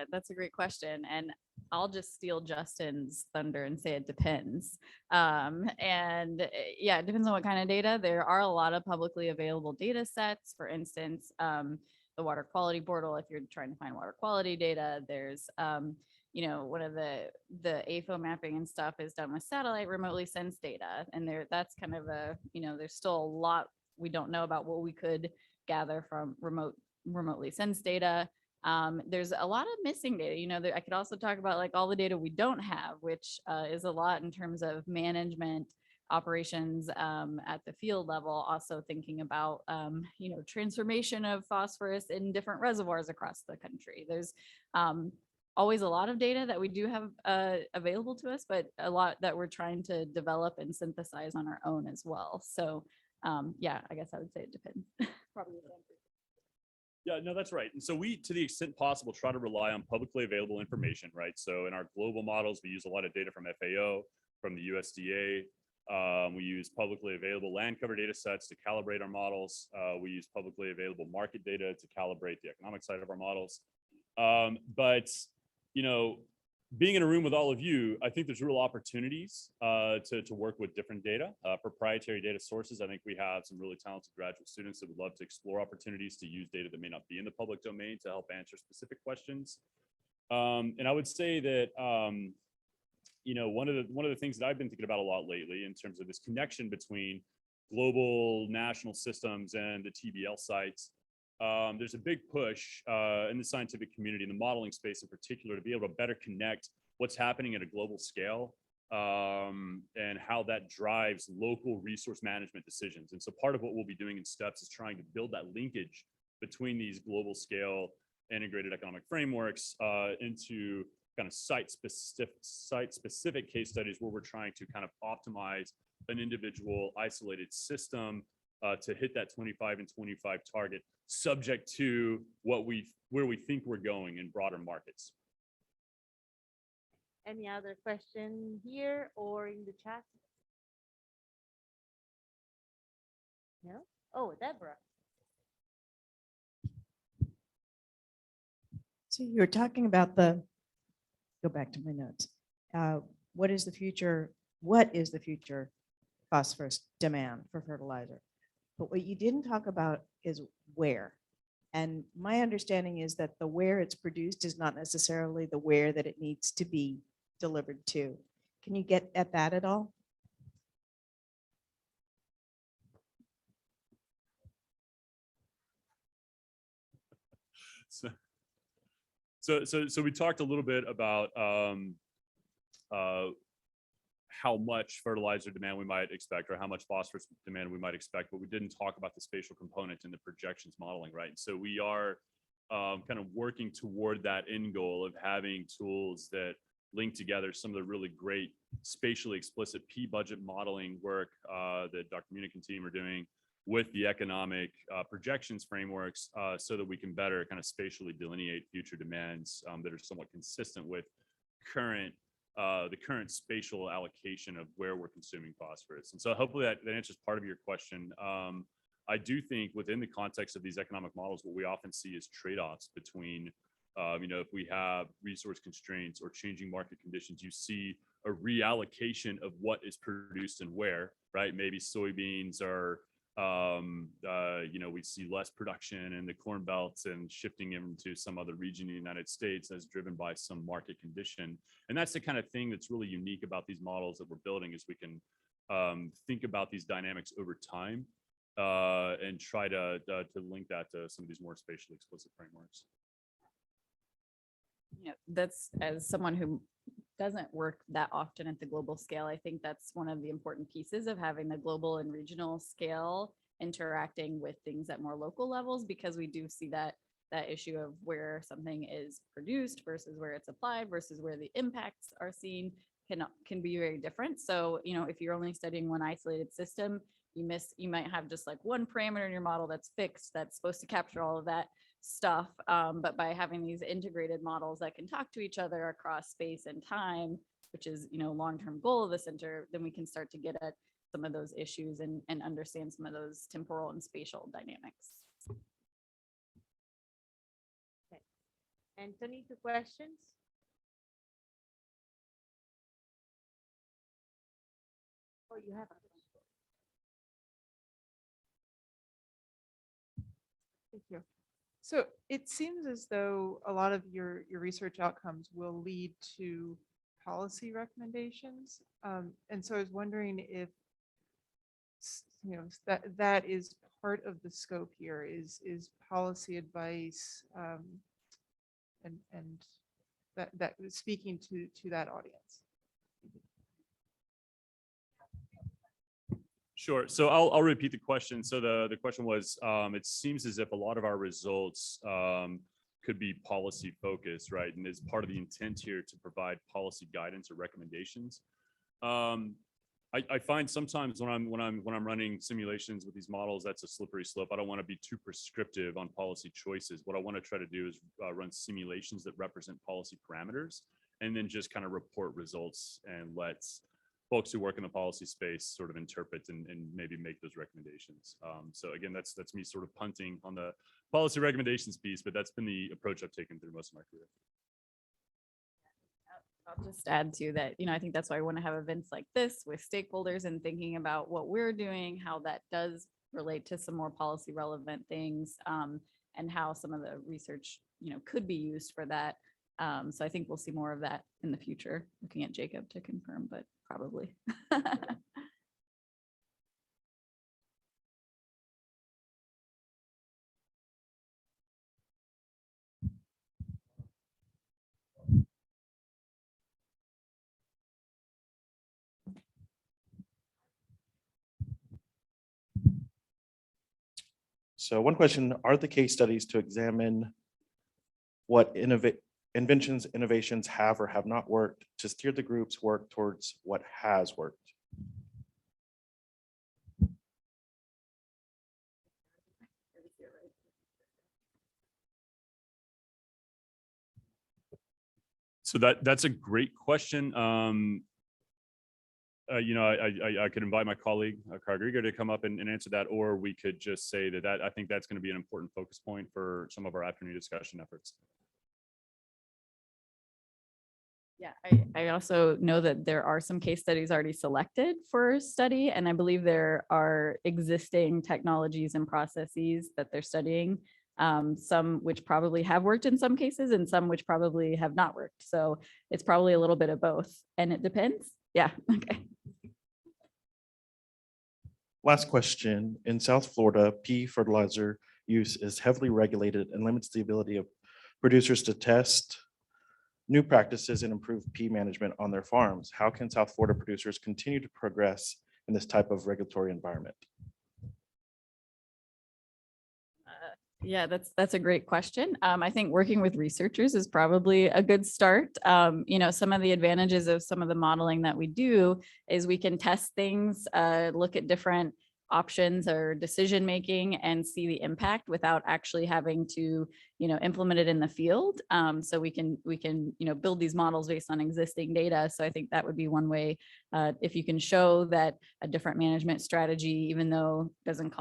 That's a great question. And I'll just steal Justin's thunder and say it depends. Yeah, it depends on what kind of data. There are a lot of publicly available data sets. For instance, the water quality portal, if you're trying to find water quality data, there's, one of the AFO mapping and stuff is done with satellite remotely sensed data. And that's kind of there's still a lot we don't know about what we could gather from remotely sensed data. There's a lot of missing data. I could also talk about like all the data we don't have, which is a lot in terms of management operations at the field level, also thinking about, transformation of phosphorus in different reservoirs across the country. There's always a lot of data that we do have available to us, but a lot that we're trying to develop and synthesize on our own as well. So yeah, I guess I would say it depends. Probably the answer.
Yeah, no, that's right. And so we, to the extent possible, try to rely on publicly available information, right? So in our global models, we use a lot of data from FAO, from the USDA. We use publicly available land cover data sets to calibrate our models. We use publicly available market data to calibrate the economic side of our models. But, being in a room with all of you, I think there's real opportunities to work with different data, proprietary data sources. I think we have some really talented graduate students that would love to explore opportunities to use data that may not be in the public domain to help answer specific questions. And I would say that, one of the things that I've been thinking about a lot lately in terms of this connection between global national systems and the TBL sites, there's a big push in the scientific community, in the modeling space in particular, to be able to better connect what's happening at a global scale and how that drives local resource management decisions. And so part of what we'll be doing in STEPS is trying to build that linkage between these global scale integrated economic frameworks into kind of site-specific case studies where we're trying to kind of optimize an individual isolated system to hit that 25 and 25 target, subject to where we think we're going in broader markets.
Any other question here or in the chat? No? Oh, Deborah.
So you're talking about go back to my notes. What is the future phosphorus demand for fertilizer? But what you didn't talk about is where. And my understanding is that the where it's produced is not necessarily the where that it needs to be delivered to. Can you get at that at all?
So we talked a little bit about how much fertilizer demand we might expect or how much phosphorus demand we might expect, but we didn't talk about the spatial component in the projections modeling, right? So we are kind of working toward that end goal of having tools that link together some of the really great spatially explicit P-budget modeling work that Dr. Munich and team are doing with the economic projections frameworks so that we can better kind of spatially delineate future demands that are somewhat consistent with the current spatial allocation of where we're consuming phosphorus. And so hopefully that answers part of your question. I do think within the context of these economic models, what we often see is trade-offs between, if we have resource constraints or changing market conditions, you see a reallocation of what is produced and where, right? Maybe soybeans are, we see less production in the corn belts and shifting into some other region in the United States as driven by some market condition. And that's the kind of thing that's really unique about these models that we're building is we can think about these dynamics over time and try to link that to some of these more spatially explicit frameworks.
Yeah, that's, as someone who doesn't work that often at the global scale, I think that's one of the important pieces of having the global and regional scale interacting with things at more local levels, because we do see that issue of where something is produced versus where it's applied versus where the impacts are seen can be very different. So, if you're only studying one isolated system, you might have just like one parameter in your model that's fixed, that's supposed to capture all of that stuff. But by having these integrated models that can talk to each other across space and time, which is, long-term goal of the center, then we can start to get at some of those issues and understand some of those temporal and spatial dynamics.
Okay. Anthony, 2 questions? Oh, you have a
Thank you. So it seems as though a lot of your research outcomes will lead to policy recommendations. And so I was wondering if, that is part of the scope here is policy advice and that speaking to that audience.
Sure. So I'll repeat the question. So the question was, it seems as if a lot of our results could be policy focused, right? And is part of the intent here to provide policy guidance or recommendations. I find sometimes when I'm running simulations with these models, that's a slippery slope. I don't want to be too prescriptive on policy choices. What I want to try to do is run simulations that represent policy parameters, and then just kind of report results and let folks who work in the policy space sort of interpret and maybe make those recommendations. So again, that's me sort of punting on the policy recommendations piece, but that's been the approach I've taken through most of my career.
I'll just add to that, I think that's why I want to have events like this with stakeholders and thinking about what we're doing, how that does relate to some more policy relevant things, and how some of the research, could be used for that. So I think we'll see more of that in the future. Looking at Jacob to confirm, but probably.
So one question, are the case studies to examine what inventions, innovations have or have not worked to steer the group's work towards what has worked?
So that's a great question. I could invite my colleague Rodrigo to come up and answer that, or we could just say that I think that's going to be an important focus point for some of our afternoon discussion efforts.
Yeah, I also know that there are some case studies already selected for study, and I believe there are existing technologies and processes that they're studying, some which probably have worked in some cases and some which probably have not worked. So it's probably a little bit of both, and it depends. Yeah, okay.
Last question, in South Florida, pea fertilizer use is heavily regulated and limits the ability of producers to test new practices and improve pea management on their farms? How can South Florida producers continue to progress in this type of regulatory environment?
Yeah, that's a great question. I think working with researchers is probably a good start. Some of the advantages of some of the modeling that we do is we can test things, look at different options or decision making and see the impact without actually having to, implement it in the field. So we can, build these models based on existing data. So I think that would be one way. If you can show that a different management strategy, even though it doesn't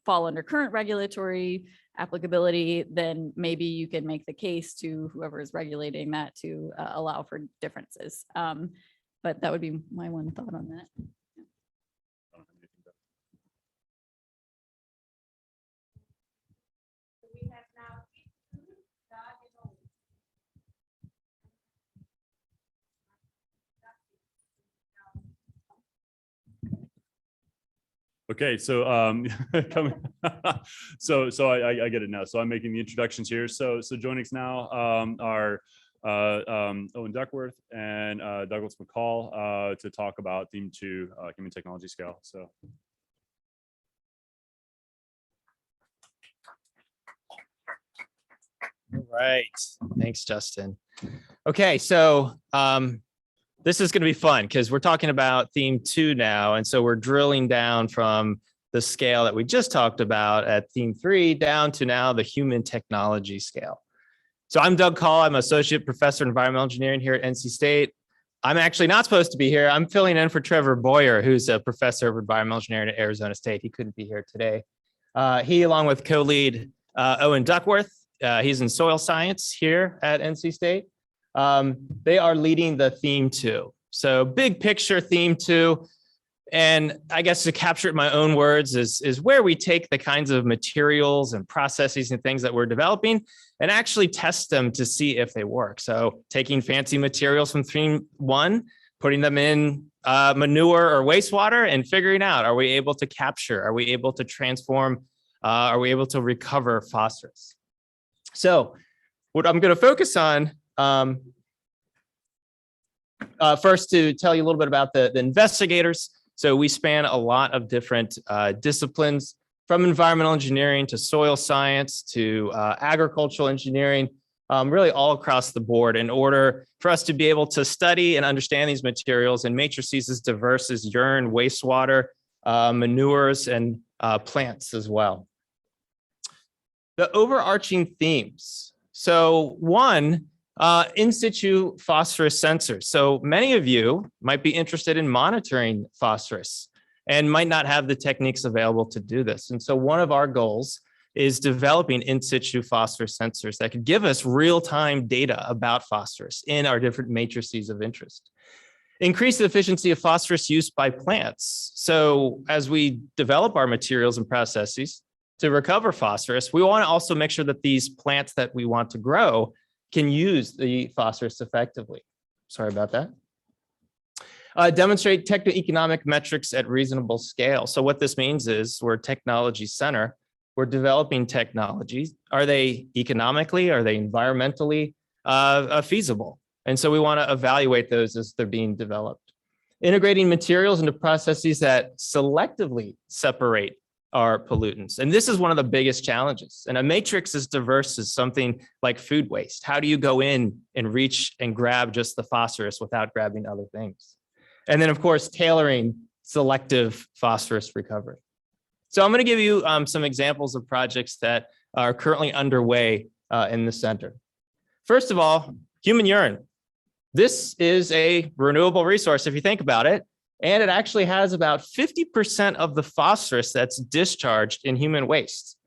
fall under current regulatory applicability, then maybe you can make the case to whoever is regulating that to allow for differences. But that would be my one thought on that.
Okay, so coming, so I get it now. So I'm making the introductions here. So joining us now are Owen Duckworth and Douglas McCall to talk about theme 2, human technology scale. So.
All right, thanks, Justin. Okay, so this is going to be fun because we're talking about theme 2 now. And so we're drilling down from the scale that we just talked about at theme 3 down to now the human technology scale. So I'm Doug Call. I'm associate professor of environmental engineering here at NC State. I'm actually not supposed to be here. I'm filling in for Trevor Boyer, who's a professor of environmental engineering at Arizona State. He couldn't be here today. He, along with co-lead Owen Duckworth, he's in soil science here at NC State. They are leading the theme 2. So big picture theme 2. And I guess to capture it in my own words is where we take the kinds of materials and processes and things that we're developing and actually test them to see if they work. So taking fancy materials from theme 1, putting them in manure or wastewater and figuring out, are we able to capture? Are we able to transform? Are we able to recover phosphorus? So what I'm going to focus on first to tell you a little bit about the investigators. So we span a lot of different disciplines, from environmental engineering to soil science to agricultural engineering, really all across the board, in order for us to be able to study and understand these materials in matrices as diverse as urine, wastewater, manures, and plants as well. The overarching themes. So one, in situ phosphorus sensors. So many of you might be interested in monitoring phosphorus and might not have the techniques available to do this. And so one of our goals is developing in situ phosphorus sensors that could give us real-time data about phosphorus in our different matrices of interest. Increase the efficiency of phosphorus use by plants. So as we develop our materials and processes to recover phosphorus, we want to also make sure that these plants that we want to grow can use the phosphorus effectively. Sorry about that. Demonstrate techno-economic metrics at reasonable scale. So what this means is we're a technology center. We're developing technologies. Are they economically, are they environmentally feasible? And so we want to evaluate those as they're being developed. Integrating materials into processes that selectively separate our pollutants. And this is one of the biggest challenges. And a matrix as diverse as something like food waste. How do you go in and reach and grab just the phosphorus without grabbing other things? And then, of course, tailoring selective phosphorus recovery. So I'm going to give you some examples of projects that are currently underway in the center. First of all, human urine. This is a renewable resource if you think about it. And it actually has about 50% of the phosphorus that's discharged in human waste.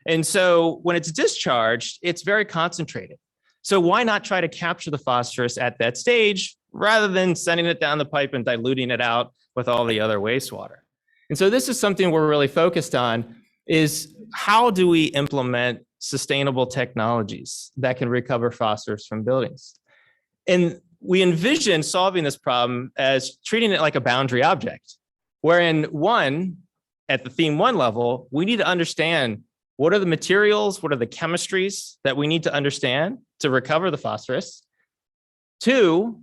And so when it's discharged, it's very concentrated. So why not try to capture the phosphorus at that stage rather than sending it down the pipe and diluting it out with all the other wastewater? And so this is something we're really focused on, is how do we implement sustainable technologies that can recover phosphorus from buildings? And we envision solving this problem as treating it like a boundary object, wherein at the theme 1 level, we need to understand what are the materials, what are the chemistries that we need to understand to recover the phosphorus. Two,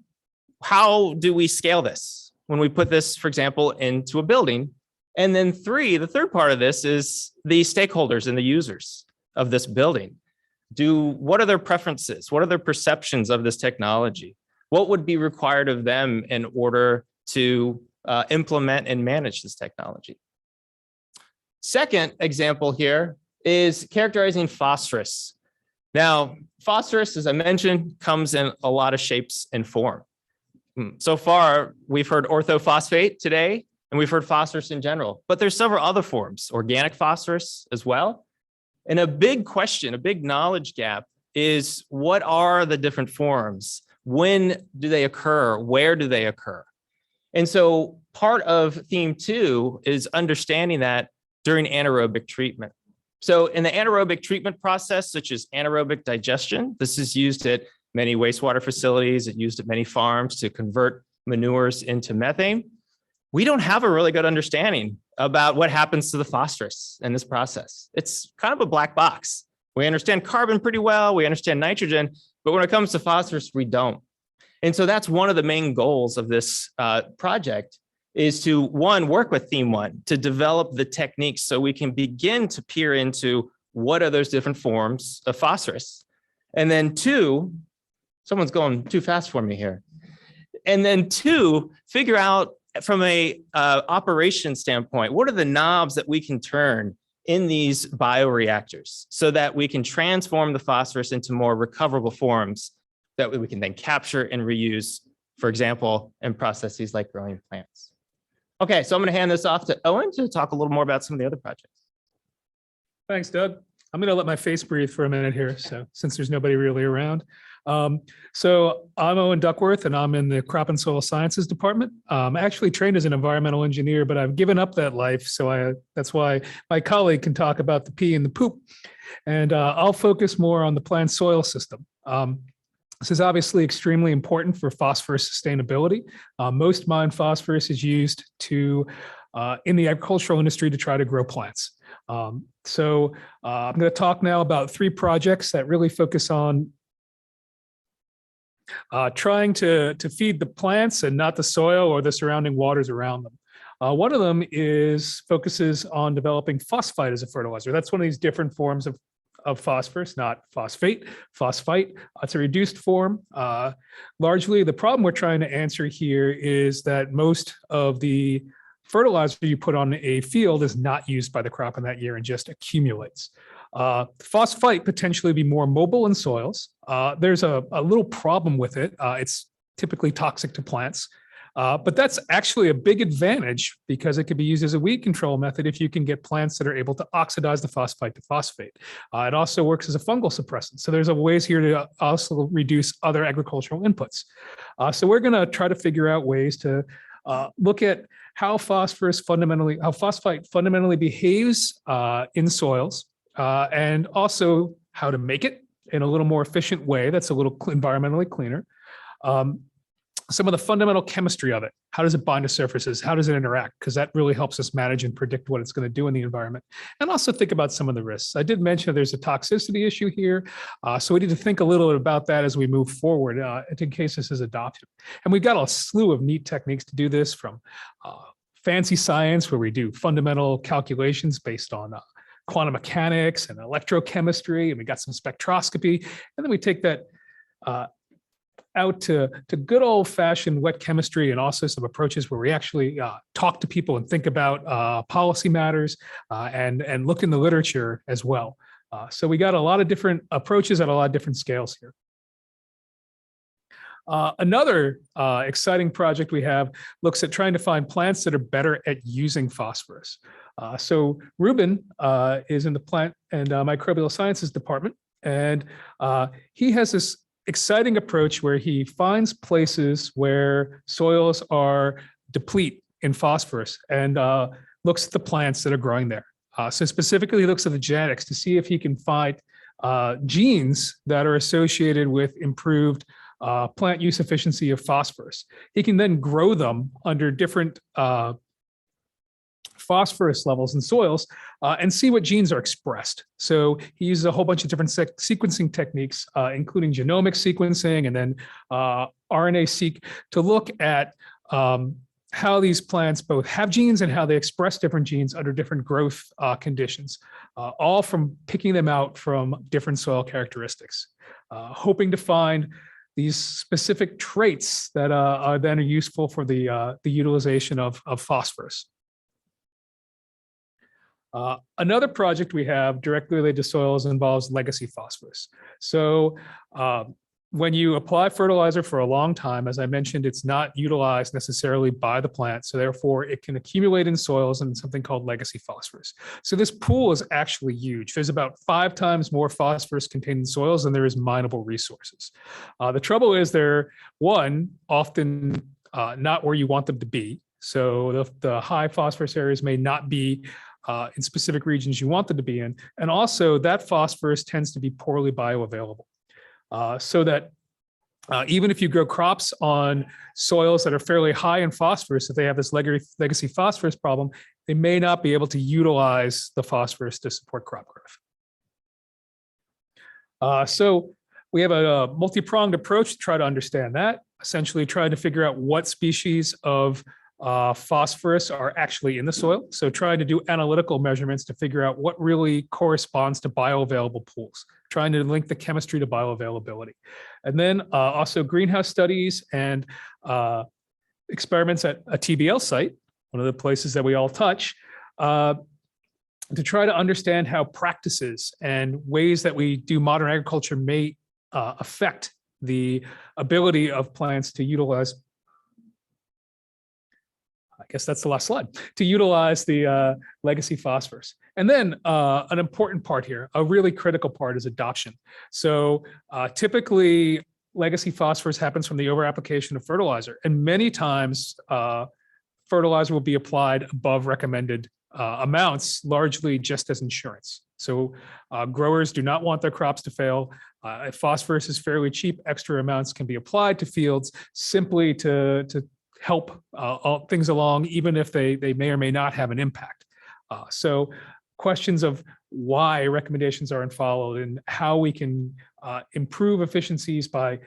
how do we scale this when we put this, for example, into a building? And then three, the third part of this is the stakeholders and the users of this building. What are their preferences? What are their perceptions of this technology? What would be required of them in order to implement and manage this technology? Second example here is characterizing phosphorus. Now, phosphorus, as I mentioned, comes in a lot of shapes and form. So far, we've heard orthophosphate today, and we've heard phosphorus in general, but there's several other forms, organic phosphorus as well. And a big question, a big knowledge gap is, what are the different forms? When do they occur? Where do they occur? And so part of theme 2 is understanding that during anaerobic treatment. So in the anaerobic treatment process, such as anaerobic digestion, this is used at many wastewater facilities, it's used at many farms to convert manures into methane. We don't have a really good understanding about what happens to the phosphorus in this process. It's kind of a black box. We understand carbon pretty well, we understand nitrogen, but when it comes to phosphorus, we don't. And so that's one of the main goals of this project, is to, one, work with theme 1 to develop the techniques so we can begin to peer into what are those different forms of phosphorus. And then 2, someone's going too fast for me here. And then 2, figure out from a operation standpoint, what are the knobs that we can turn in these bioreactors so that we can transform the phosphorus into more recoverable forms that we can then capture and reuse, for example, in processes like growing plants. Okay, so I'm going to hand this off to Owen to talk a little more about some of the other projects.
Thanks, Doug. I'm going to let my face breathe for a minute here, so since there's nobody really around. So I'm Owen Duckworth, and I'm in the Crop and Soil Sciences Department. I'm actually trained as an environmental engineer, but I've given up that life, so that's why my colleague can talk about the pee and the poop. And I'll focus more on the plant soil system. This is obviously extremely important for phosphorus sustainability. Most mined phosphorus is used in the agricultural industry to try to grow plants. I'm going to talk now about 3 projects that really focus on trying to feed the plants and not the soil or the surrounding waters around them. One of them focuses on developing phosphite as a fertilizer. That's one of these different forms of phosphorus, not phosphate, phosphite. It's a reduced form. Largely, the problem we're trying to answer here is that most of the fertilizer you put on a field is not used by the crop in that year and just accumulates. Phosphite potentially be more mobile in soils. There's a little problem with it. It's typically toxic to plants. But that's actually a big advantage because it can be used as a weed control method if you can get plants that are able to oxidize the phosphite to phosphate. It also works as a fungal suppressant. So there's ways here to also reduce other agricultural inputs. So we're going to try to figure out ways to look at how phosphite fundamentally behaves in soils, and also how to make it in a little more efficient way that's a little environmentally cleaner. Some of the fundamental chemistry of it. How does it bind to surfaces? How does it interact? Because that really helps us manage and predict what it's going to do in the environment. And also think about some of the risks. I did mention there's a toxicity issue here. So we need to think a little bit about that as we move forward in case this is adopted. And we've got a slew of neat techniques to do this, from fancy science, where we do fundamental calculations based on quantum mechanics and electrochemistry, and we got some spectroscopy. And then we take that out to good old fashioned wet chemistry, and also some approaches where we actually talk to people and think about policy matters and look in the literature as well. So we got a lot of different approaches at a lot of different scales here. Another exciting project we have looks at trying to find plants that are better at using phosphorus. So Ruben is in the Plant and Microbial Sciences Department, and he has this exciting approach where he finds places where soils are deplete in phosphorus and looks at the plants that are growing there. So specifically, he looks at the genetics to see if he can find genes that are associated with improved plant use efficiency of phosphorus. He can then grow them under different phosphorus levels in soils and see what genes are expressed. So he uses a whole bunch of different sequencing techniques, including genomic sequencing and then RNA-seq to look at how these plants both have genes and how they express different genes under different growth conditions, all from picking them out from different soil characteristics, hoping to find these specific traits that are then useful for the utilization of phosphorus. Another project we have directly related to soils involves legacy phosphorus. So when you apply fertilizer for a long time, as I mentioned, it's not utilized necessarily by the plant. So therefore it can accumulate in soils in something called legacy phosphorus. So this pool is actually huge. There's about 5 times more phosphorus contained in soils than there is mineable resources. The trouble is they're, one, often not where you want them to be. So the high phosphorus areas may not be in specific regions you want them to be in. And also that phosphorus tends to be poorly bioavailable. So that even if you grow crops on soils that are fairly high in phosphorus, if they have this legacy phosphorus problem, they may not be able to utilize the phosphorus to support crop growth. So we have a multi-pronged approach to try to understand that, essentially trying to figure out what species of phosphorus are actually in the soil. So trying to do analytical measurements to figure out what really corresponds to bioavailable pools, trying to link the chemistry to bioavailability. And then also greenhouse studies and experiments at a TBL site, one of the places that we all touch, to try to understand how practices and ways that we do modern agriculture may affect the ability of plants to utilize, I guess that's the last slide, to utilize the legacy phosphorus. And then an important part here, a really critical part, is adoption. So typically legacy phosphorus happens from the overapplication of fertilizer. And many times fertilizer will be applied above recommended amounts, largely just as insurance. So growers do not want their crops to fail. If phosphorus is fairly cheap, extra amounts can be applied to fields simply to help things along, even if they may or may not have an impact. So questions of why recommendations aren't followed and how we can improve efficiencies by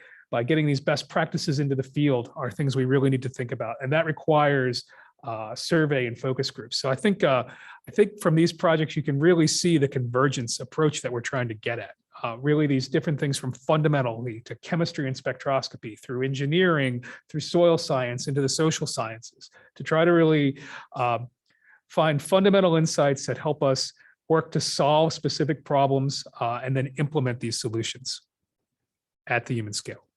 getting these best practices into the field are things we really need to think about. And that requires survey and focus groups. So I think from these projects, you can really see the convergence approach that we're trying to get at. Really these different things from fundamentally to chemistry and spectroscopy, through engineering, through soil science, into the social sciences, to try to really find fundamental insights that help us work to solve specific problems and then implement these solutions at the human scale.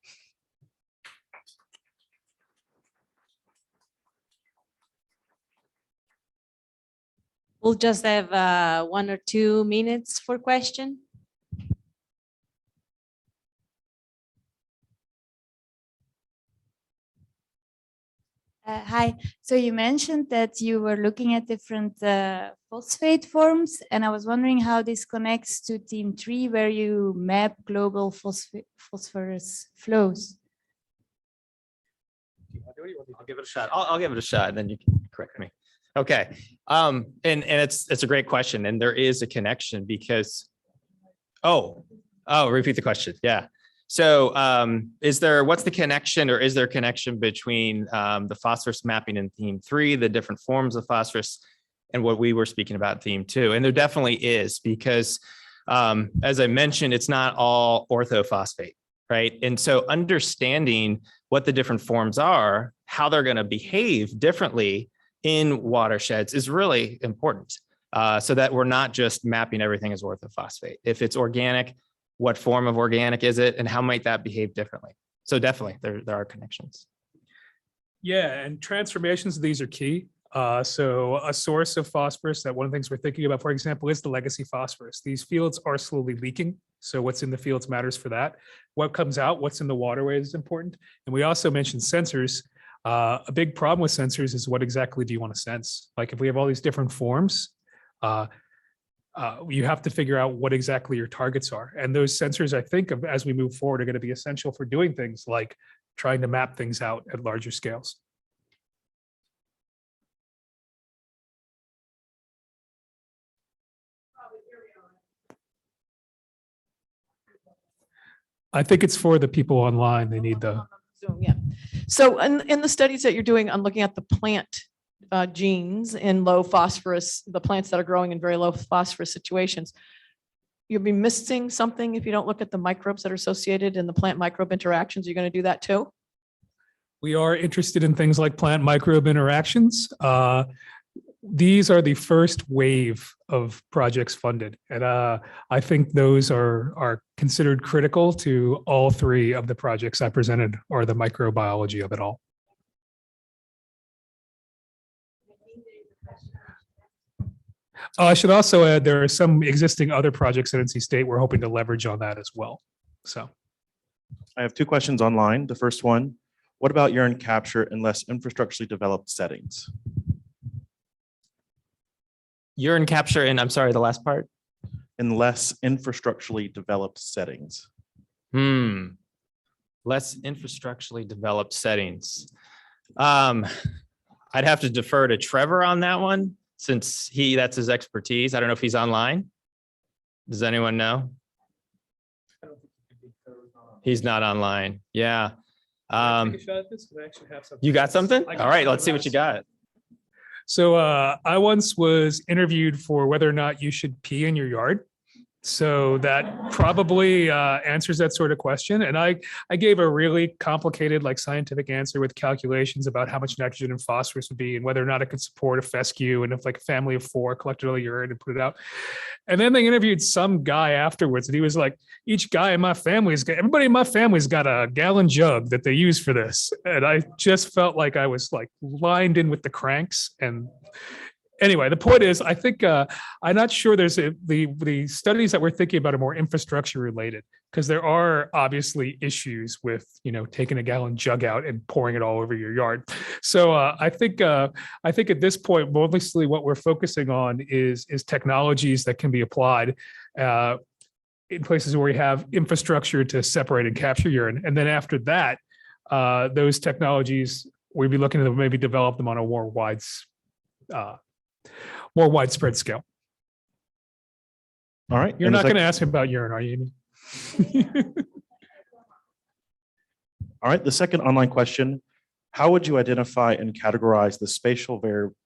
We'll just have 1 or 2 minutes for question.
Hi, so you mentioned that you were looking at different phosphate forms, and I was wondering how this connects to Team 3, where you map global phosphorus flows.
I'll give it a shot. I'll give it a shot, and then you can correct me. Okay, and it's a great question, and there is a connection because, repeat the question. Yeah. So what's the connection, or is there a connection between the phosphorus mapping in theme 3, the different forms of phosphorus, and what we were speaking about in theme 2? And there definitely is, because as I mentioned, it's not all orthophosphate, right? And so understanding what the different forms are, how they're going to behave differently in watersheds is really important, so that we're not just mapping everything as orthophosphate. If it's organic, what form of organic is it, and how might that behave differently? So definitely there are connections.
Yeah, and transformations of these are key. So a source of phosphorus that one of the things we're thinking about, for example, is the legacy phosphorus. These fields are slowly leaking. So what's in the fields matters for that. What comes out, what's in the waterways is important. And we also mentioned sensors. A big problem with sensors is what exactly do you want to sense? Like if we have all these different forms, you have to figure out what exactly your targets are. And those sensors, I think, as we move forward, are going to be essential for doing things like trying to map things out at larger scales. I think it's for the people online. They need the.
Zoom, yeah. So in the studies that you're doing on looking at the plant genes in low phosphorus, the plants that are growing in very low phosphorus situations, you'll be missing something if you don't look at the microbes that are associated in the plant microbe interactions. You're going to do that too?
We are interested in things like plant microbe interactions. These are the first wave of projects funded. And I think those are considered critical to all three of the projects I presented, or the microbiology of it all. I should also add, there are some existing other projects at NC State we're hoping to leverage on that as well. So
I have 2 questions online. The first one, what about urine capture in less infrastructurally developed settings?
Urine capture in, I'm sorry, the last part?
In less infrastructurally developed settings.
Less infrastructurally developed settings. I'd have to defer to Trevor on that one, since that's his expertise. I don't know if he's online. Does anyone know? He's not online. Yeah. You got something? All right, let's see what you got.
So I once was interviewed for whether or not you should pee in your yard. So that probably answers that sort of question. And I gave a really complicated, like, scientific answer with calculations about how much nitrogen and phosphorus would be and whether or not it could support a fescue, and if like a family of 4 collected all the urine and put it out. And then they interviewed some guy afterwards, and he was like, each guy in my family's got, everybody in my family's got a gallon jug that they use for this. And I just felt like I was like lined in with the cranks. And anyway, the point is, I think I'm not sure there's the studies that we're thinking about are more infrastructure related, because there are obviously issues with, taking a gallon jug out and pouring it all over your yard. So I think at this point, mostly what we're focusing on is technologies that can be applied in places where we have infrastructure to separate and capture urine. And then after that, those technologies, we'd be looking to maybe develop them on a more widespread scale.
All right.
You're not going to ask me about urine, are you?
All right. The second online question, how would you identify and categorize the spatial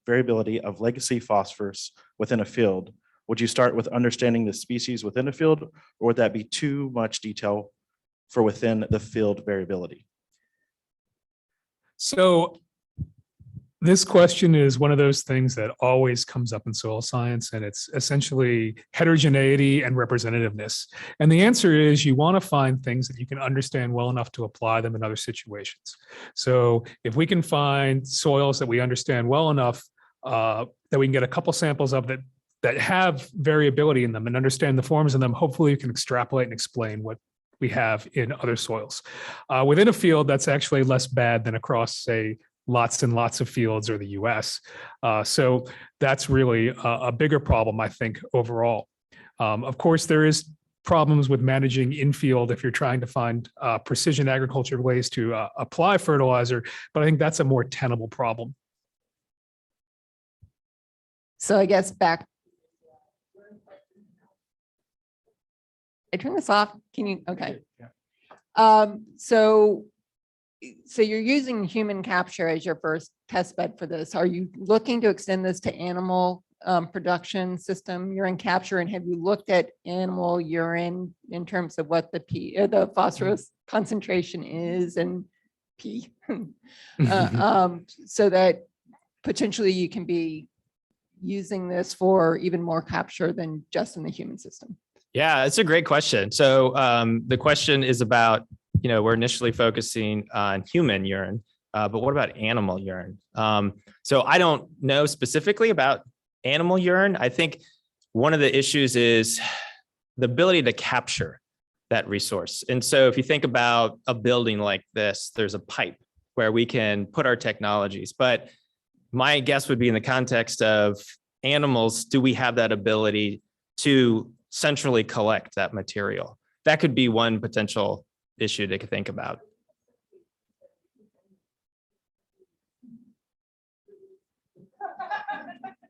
variability of legacy phosphorus within a field? Would you start with understanding the species within a field, or would that be too much detail for within the field variability?
So this question is one of those things that always comes up in soil science, and it's essentially heterogeneity and representativeness. And the answer is, you want to find things that you can understand well enough to apply them in other situations. So if we can find soils that we understand well enough, that we can get a couple samples of that have variability in them and understand the forms in them, hopefully you can extrapolate and explain what we have in other soils. Within a field, that's actually less bad than across, say, lots and lots of fields or the US. So that's really a bigger problem, I think, overall. Of course, there is problems with managing infield if you're trying to find precision agriculture ways to apply fertilizer, but I think that's a more tenable problem.
So I guess back. I turn this off. Can you? Okay. So you're using human capture as your first test bed for this. Are you looking to extend this to animal production system urine capture? And have you looked at animal urine in terms of what the phosphorus concentration is and pee? So that potentially you can be using this for even more capture than just in the human system?
Yeah, it's a great question. So the question is about, we're initially focusing on human urine, but what about animal urine? So I don't know specifically about animal urine. I think one of the issues is the ability to capture that resource. And so if you think about a building like this, there's a pipe where we can put our technologies. But my guess would be, in the context of animals, do we have that ability to centrally collect that material? That could be one potential issue to think about.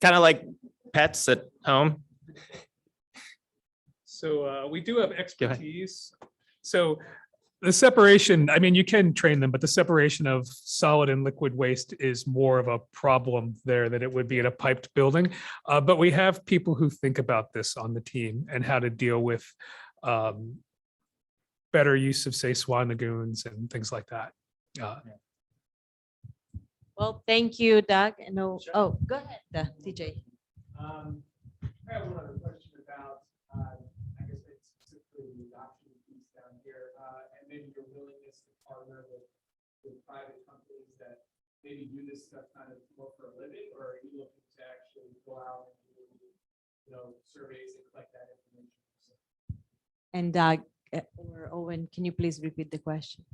Kind of like pets at home.
So we do have expertise. So The separation, I mean, you can train them, but the separation of solid and liquid waste is more of a problem there than it would be in a piped building. But we have people who think about this on the team and how to deal with better use of, say, swan lagoons and things like that.
Well, thank you, Doug. No, oh, go ahead, TJ.
I have one other question about, I guess it's specifically the adoption piece down here, and maybe your willingness to partner with private companies that maybe do this stuff kind of more for a living, or are you looking to actually go out and do, surveys and collect that information?
And Doug or Owen, can you please repeat the question?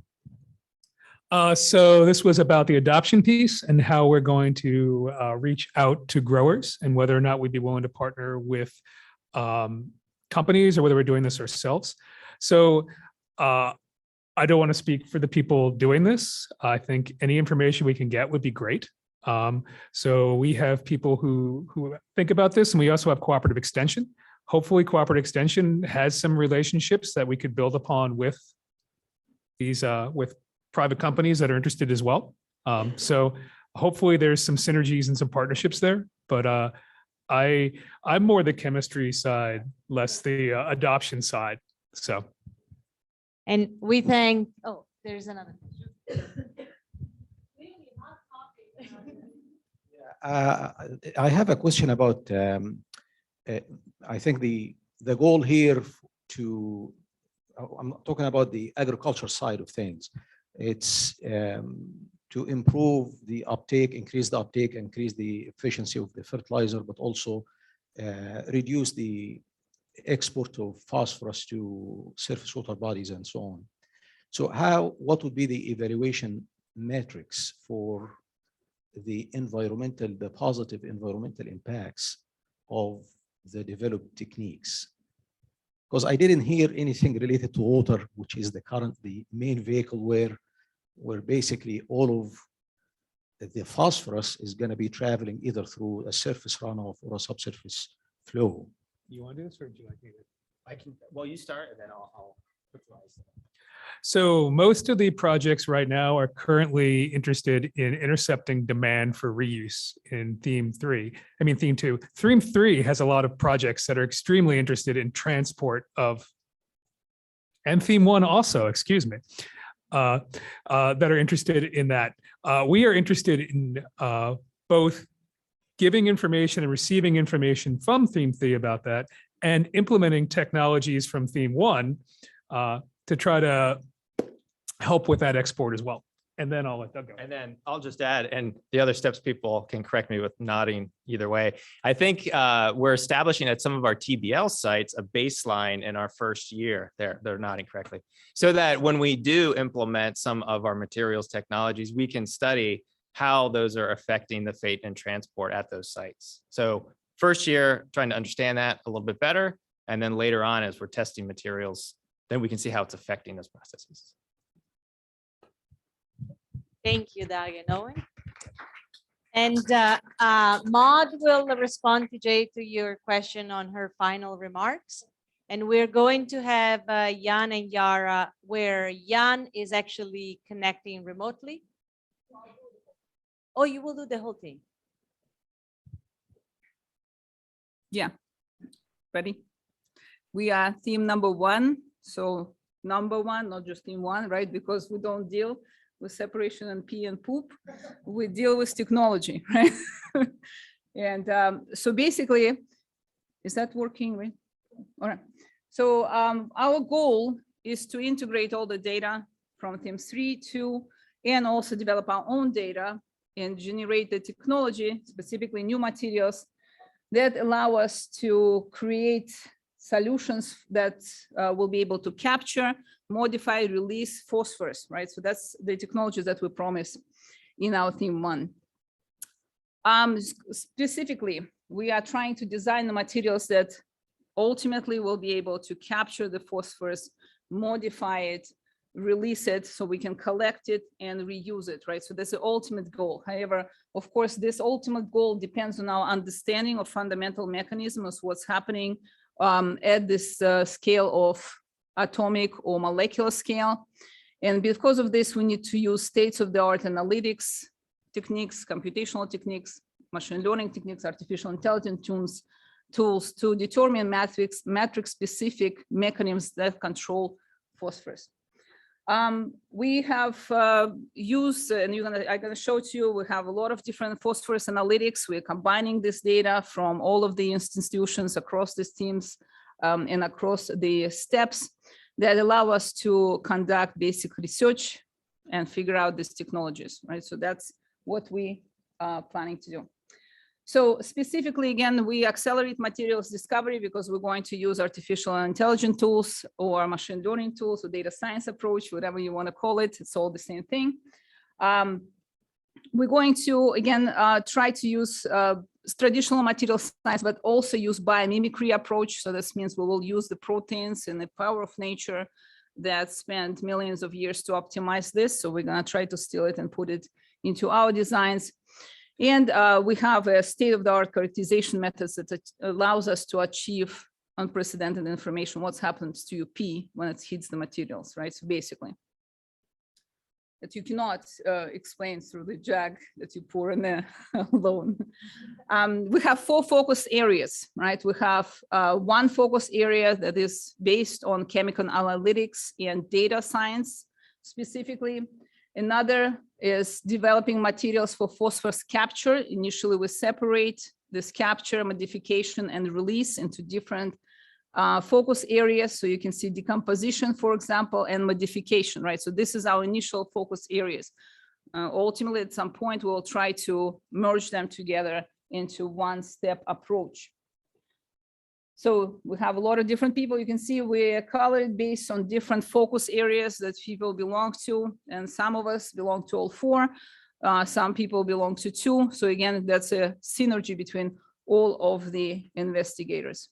So this was about the adoption piece and how we're going to reach out to growers and whether or not we'd be willing to partner with companies or whether we're doing this ourselves. So I don't want to speak for the people doing this. I think any information we can get would be great. So we have people who think about this, and we also have cooperative extension. Hopefully cooperative extension has some relationships that we could build upon with these with private companies that are interested as well. So hopefully there's some synergies and some partnerships there, but I'm more the chemistry side, less the adoption side. So.
And we thank, oh, there's another question.
I have a question about, I think the goal here I'm talking about the agriculture side of things. It's to improve the uptake, increase the uptake, increase the efficiency of the fertilizer, but also reduce the export of phosphorus to surface water bodies and so on. So what would be the evaluation metrics for the positive environmental impacts of the developed techniques? Because I didn't hear anything related to water, which is the main vehicle where basically all of the phosphorus is going to be traveling either through a surface runoff or a subsurface flow.
You want to do this, or do you like me to?
I can, well, you start and then I'll put the ice in.
So most of the projects right now are currently interested in intercepting demand for reuse in theme 3. I mean, theme 2. Theme 3 has a lot of projects that are extremely interested in transport of, and theme 1 also, excuse me, that are interested in that. We are interested in both giving information and receiving information from theme 3 about that, and implementing technologies from theme 1 to try to help with that export as well. And then I'll let Doug go.
And then I'll just add, and the other steps people can correct me with nodding either way. I think we're establishing at some of our TBL sites a baseline in our first year. They're nodding correctly. So that when we do implement some of our materials technologies, we can study how those are affecting the fate and transport at those sites. So first year, trying to understand that a little bit better. And then later on, as we're testing materials, then we can see how it's affecting those processes.
Thank you, Doug and Owen. And Maud will respond to Jay to your question on her final remarks. And we're going to have Jan and Yara, where Jan is actually connecting remotely. Oh, you will do the whole thing.
Yeah, ready? We are theme number 1. So number 1, not just theme 1, right? Because we don't deal with separation and pee and poop. We deal with technology, right? And so basically, is that working, right? All right. So our goal is to integrate all the data from theme 3, 2, and also develop our own data and generate the technology, specifically new materials that allow us to create solutions that will be able to capture, modify, release phosphorus, right? So that's the technologies that we promise in our theme 1. Specifically, we are trying to design the materials that ultimately will be able to capture the phosphorus, modify it, release it so we can collect it and reuse it, right? So that's the ultimate goal. However, of course, this ultimate goal depends on our understanding of fundamental mechanisms, what's happening at this scale of atomic or molecular scale. And because of this, we need to use state-of-the-art analytics techniques, computational techniques, machine learning techniques, artificial intelligence tools to determine matrix-specific mechanisms that control phosphorus. We have used, and I'm going to show to you, we have a lot of different phosphorus analytics. We're combining this data from all of the institutions across these teams and across the steps that allow us to conduct basic research and figure out these technologies, right? So that's what we are planning to do. So specifically, again, we accelerate materials discovery because we're going to use artificial intelligence tools or machine learning tools or data science approach, whatever you want to call it. It's all the same thing. We're going to, again, try to use traditional material science, but also use biomimicry approach. So this means we will use the proteins and the power of nature that spent millions of years to optimize this. So we're going to try to steal it and put it into our designs. And we have a state-of-the-art characterization methods that allows us to achieve unprecedented information, what happens to your P when it hits the materials, right? So basically, that you cannot explain through the jug that you pour in there alone. We have 4 focus areas, right? We have one focus area that is based on chemical analytics and data science specifically. Another is developing materials for phosphorus capture. Initially, we separate this capture, modification, and release into different focus areas. So you can see decomposition, for example, and modification, right? So this is our initial focus areas. Ultimately, at some point, we'll try to merge them together into one-step approach. So we have a lot of different people. You can see we're colored based on different focus areas that people belong to. And some of us belong to all 4. Some people belong to 2. So again, that's a synergy between all of the investigators.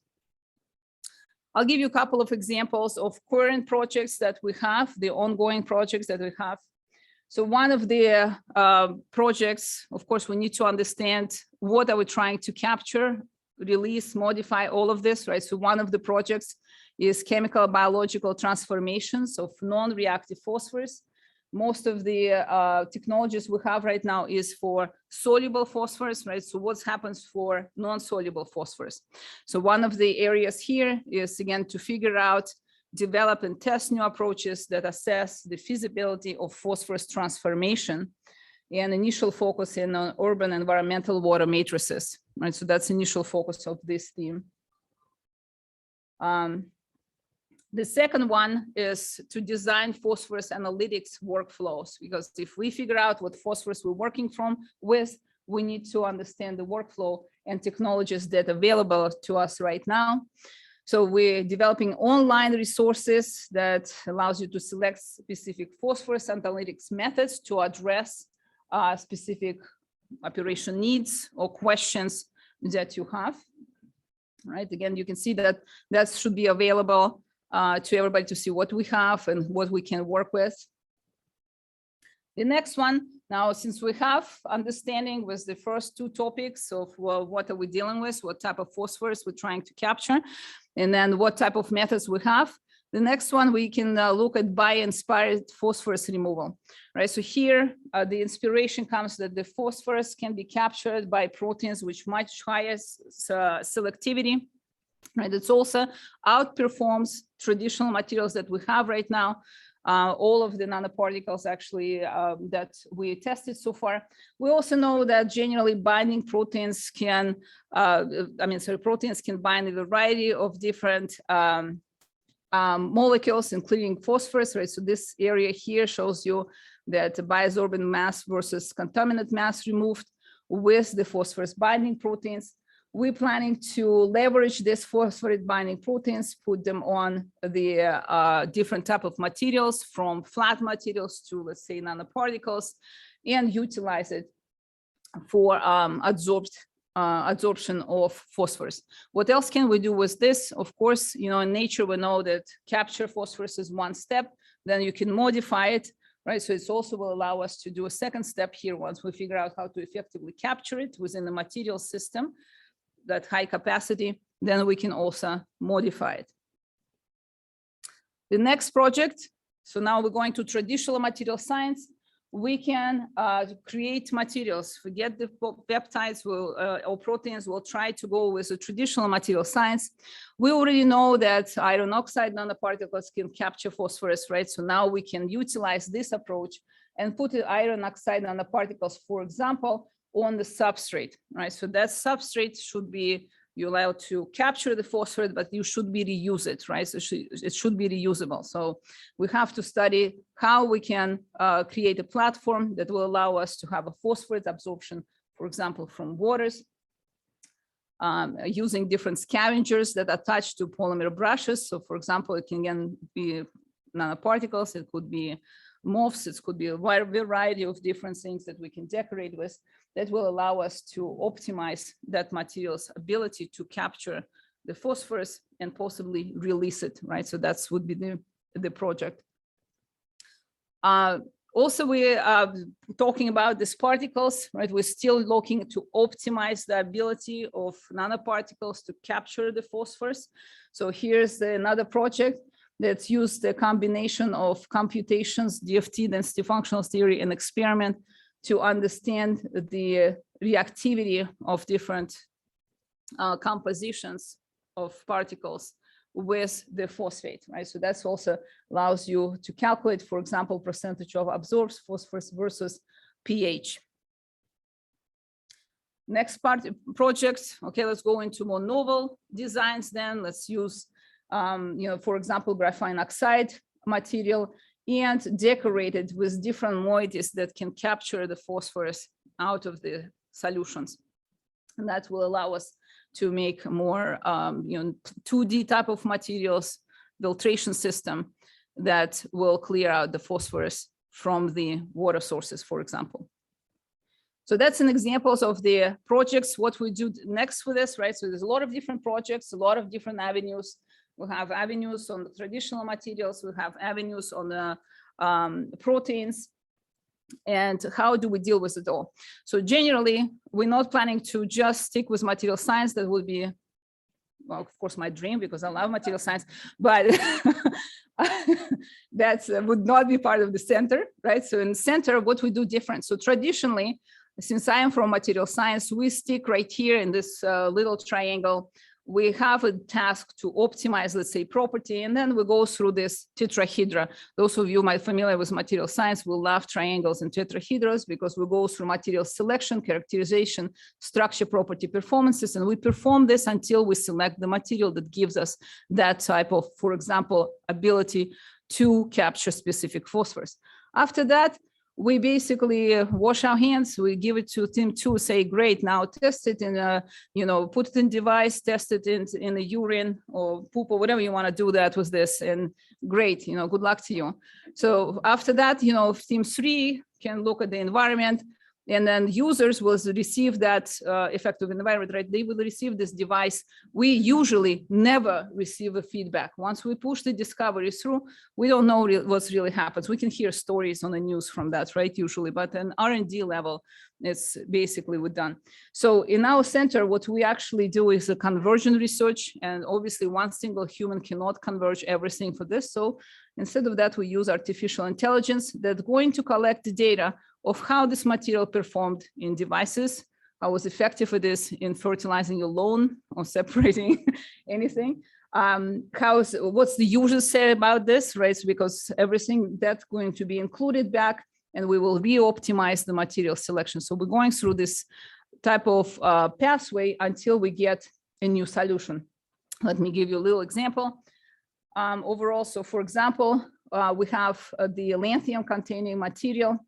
I'll give you a couple of examples of current projects that we have, the ongoing projects that we have. So one of the projects, of course, we need to understand what are we trying to capture, release, modify, all of this, right? So one of the projects is chemical biological transformations of non-reactive phosphorus. Most of the technologies we have right now is for soluble phosphorus, right? So what happens for non-soluble phosphorus? So one of the areas here is, again, to figure out, develop and test new approaches that assess the feasibility of phosphorus transformation, and initial focus in on urban environmental water matrices, right? So that's initial focus of this theme. The second one is to design phosphorus analytics workflows, because if we figure out what phosphorus we're working with, we need to understand the workflow and technologies that are available to us right now. So we're developing online resources that allows you to select specific phosphorus analytics methods to address specific operation needs or questions that you have, right? Again, you can see that that should be available to everybody to see what we have and what we can work with. The next one, now, since we have understanding with the first 2 topics of, well, what are we dealing with, what type of phosphorus we're trying to capture, and then what type of methods we have. The next one, we can look at bio-inspired phosphorus removal, right? So here, the inspiration comes that the phosphorus can be captured by proteins with much higher selectivity, right? It also outperforms traditional materials that we have right now. All of the nanoparticles actually that we tested so far. We also know that generally binding proteins can, proteins can bind a variety of different molecules, including phosphorus, right? So this area here shows you that bioabsorbent mass versus contaminant mass removed with the phosphorus binding proteins. We're planning to leverage this phosphorus binding proteins, put them on the different type of materials, from flat materials to, let's say, nanoparticles, and utilize it for absorption of phosphorus. What else can we do with this? Of course, you know, in nature, we know that capture phosphorus is one step, then you can modify it, right? So it also will allow us to do a second step here once we figure out how to effectively capture it within the material system, that high capacity, then we can also modify it. The next project So now we're going to traditional material science. We can create materials. Forget the peptides or proteins. We'll try to go with the traditional material science. We already know that iron oxide nanoparticles can capture phosphorus, right? So now we can utilize this approach and put the iron oxide nanoparticles, for example, on the substrate, right? So that substrate should be, you're allowed to capture the phosphorus, but you should be reuse it, right? So it should be reusable. So we have to study how we can create a platform that will allow us to have a phosphorus absorption, for example, from waters, using different scavengers that attach to polymer brushes. So for example, it can again be nanoparticles, it could be MOFs, it could be a wide variety of different things that we can decorate with that will allow us to optimize that material's ability to capture the phosphorus and possibly release it, right? So that's would be the project. Also, we are talking about these particles, right? We're still looking to optimize the ability of nanoparticles to capture the phosphorus. So here's another project that's used a combination of computations, DFT, density functional theory, and experiment to understand the reactivity of different compositions of particles with the phosphate, right? So that's also allows you to calculate, for example, percentage of absorbed phosphorus versus pH. Next project, okay, let's go into more novel designs then. Let's use, for example, graphene oxide material and decorate it with different moieties that can capture the phosphorus out of the solutions. And that will allow us to make more 2D type of materials, filtration system that will clear out the phosphorus from the water sources, for example. So that's an examples of the projects, what we do next with this, right? So there's a lot of different projects, a lot of different avenues. We have avenues on the traditional materials, we have avenues on the proteins, and how do we deal with it all? So generally, we're not planning to just stick with material science. That would be, well, of course, my dream, because I love material science, but that would not be part of the center, right? So in the center, what we do different. So traditionally, since I am from material science, we stick right here in this little triangle. We have a task to optimize, let's say, property, and then we go through this tetrahedra. Those of you might familiar with material science will love triangles and tetrahedras because we go through material selection, characterization, structure, property, performances, and we perform this until we select the material that gives us that type of, for example, ability to capture specific phosphorus. After that, we basically wash our hands, we give it to team 2, say, great, now test it in a, put it in device, test it in the urine or poop or whatever you want to do that with this, and great, good luck to you. So after that, team 3 can look at the environment, and then users will receive that effective environment, right? They will receive this device. We usually never receive a feedback. Once we push the discovery through, we don't know what's really happens. We can hear stories on the news from that, right? Usually, but an R&D level, it's basically we're done. So in our center, what we actually do is a conversion research, and obviously one single human cannot converge everything for this. So instead of that, we use artificial intelligence that's going to collect the data of how this material performed in devices, how was effective it is in fertilizing your lawn or separating anything. What's the user say about this, right? So because everything that's going to be included back, and we will re-optimize the material selection. So we're going through this type of pathway until we get a new solution. Let me give you a little example. Overall, so for example, we have the lanthanum containing material,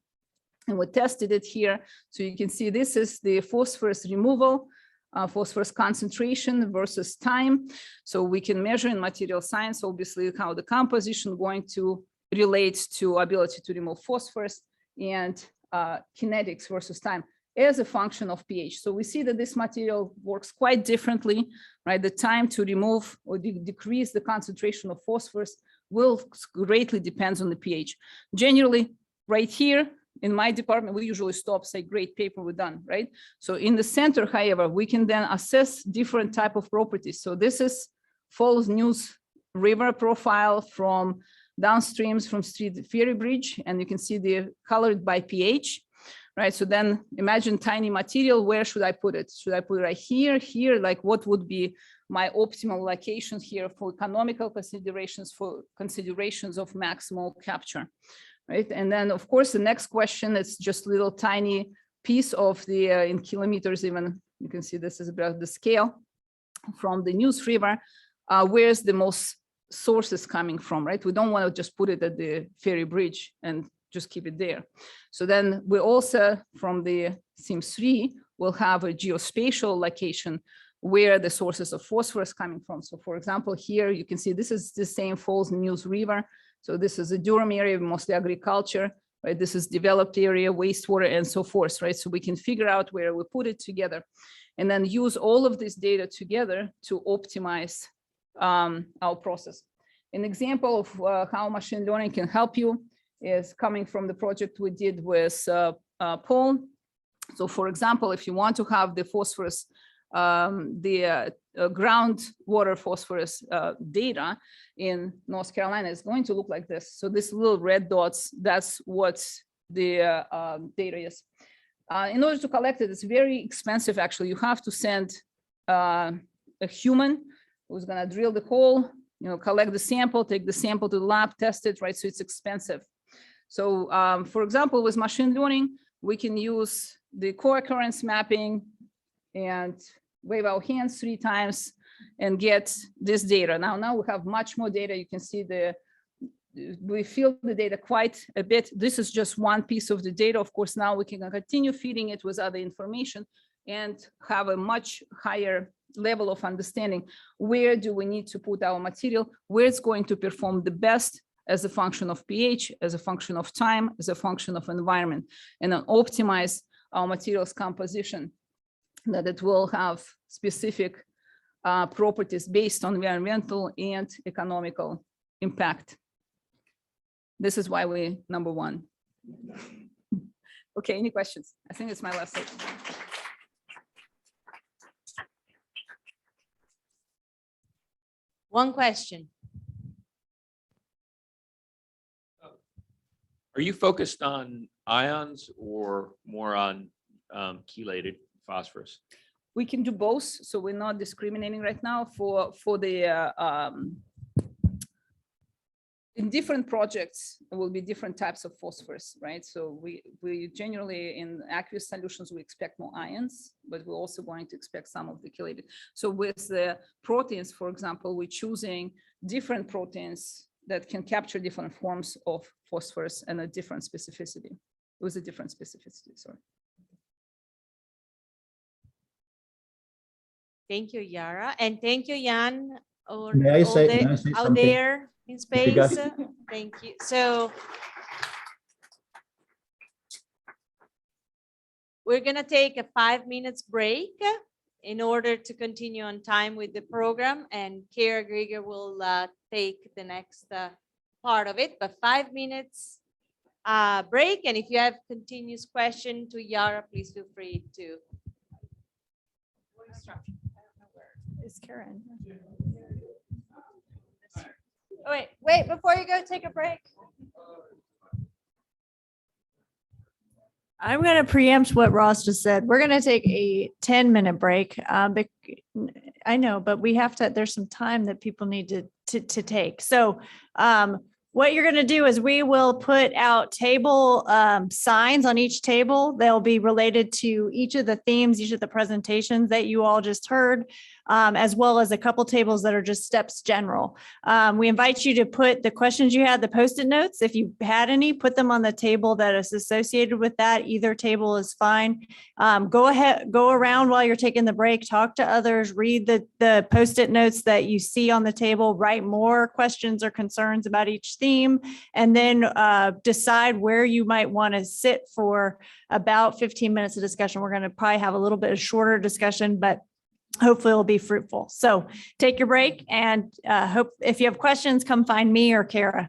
and we tested it here. So you can see this is the phosphorus removal, phosphorus concentration versus time. So we can measure in material science, obviously, how the composition going to relate to ability to remove phosphorus, and kinetics versus time as a function of pH. So we see that this material works quite differently, right? The time to remove or decrease the concentration of phosphorus will greatly depends on the pH. Generally, right here, in my department, we usually stop, say, great paper, we're done, right? So in the center, however, we can then assess different type of properties. So this is Falls News river profile from downstreams from Street Ferry Bridge, and you can see they're colored by pH, right? So then imagine tiny material, where should I put it? Should I put it right here, here? Like what would be my optimal location here for economical considerations, for considerations of maximal capture, right? And then of course, the next question is just little tiny piece of the, in kilometers even, you can see this is about the scale from the News River, where's the most sources coming from, right? We don't want to just put it at the ferry bridge and just keep it there. So then we also, from the SIMS 3, will have a geospatial location where the sources of phosphorus coming from. So for example, here you can see this is the same Falls News River. So this is a Durham area, mostly agriculture, right? This is developed area, wastewater, and so forth, right? So we can figure out where we put it together and then use all of this data together to optimize our process. An example of how machine learning can help you is coming from the project we did with Paul. So for example, if you want to have the phosphorus, groundwater phosphorus data in North Carolina is going to look like this. So these little red dots, that's what the data is. In order to collect it, it's very expensive actually. You have to send a human who's gonna drill the hole, collect the sample, take the sample to the lab, test it, right? So it's expensive. So for example, with machine learning, we can use the co-occurrence mapping and wave our hands 3 times and get this data. Now we have much more data. You can see we fill the data quite a bit. This is just one piece of the data. Of course, now we can continue feeding it with other information and have a much higher level of understanding. Where do we need to put our material? Where it's going to perform the best as a function of pH, as a function of time, as a function of environment, and then optimize our materials composition that it will have specific properties based on environmental and economical impact. This is why we're number 1. Okay, any questions? I think it's my last slide.
One question.
Are you focused on ions or more on chelated phosphorus?
We can do both, so we're not discriminating right now for the in different projects, there will be different types of phosphorus, right? So we generally in aqueous solutions, we expect more ions, but we're also going to expect some of the chelated. So with the proteins, for example, we're choosing different proteins that can capture different forms of phosphorus and a different specificity. It was a different specificity, sorry.
Thank you, Yara. And thank you, Jan,
May I say
out
something?
there in
you
space.
guys-
Thank you. So we're gonna take a 5 minutes break in order to continue on time with the program, and Kara Grieger will take the next part of it, but 5 minutes break. And if you have continuous question to Yara, please feel free to.
Is Karen?
Oh, wait, before you go, take a break.
I'm going to preempt what Ross just said. We're going to take a 10-minute break. I know, but we have to, there's some time that people need to take. So what you're going to do is we will put out table signs on each table. They'll be related to each of the themes, each of the presentations that you all just heard, as well as a couple tables that are just steps general. We invite you to put the questions you had, the Post-it notes, if you had any, put them on the table that is associated with that. Either table is fine. Go ahead, go around while you're taking the break, talk to others, read the Post-it notes that you see on the table, write more questions or concerns about each theme, and then decide where you might want to sit for about 15 minutes of discussion. We're going to probably have a little bit of shorter discussion, but hopefully it'll be fruitful. So take your break, and hope if you have questions, come find me or Kara.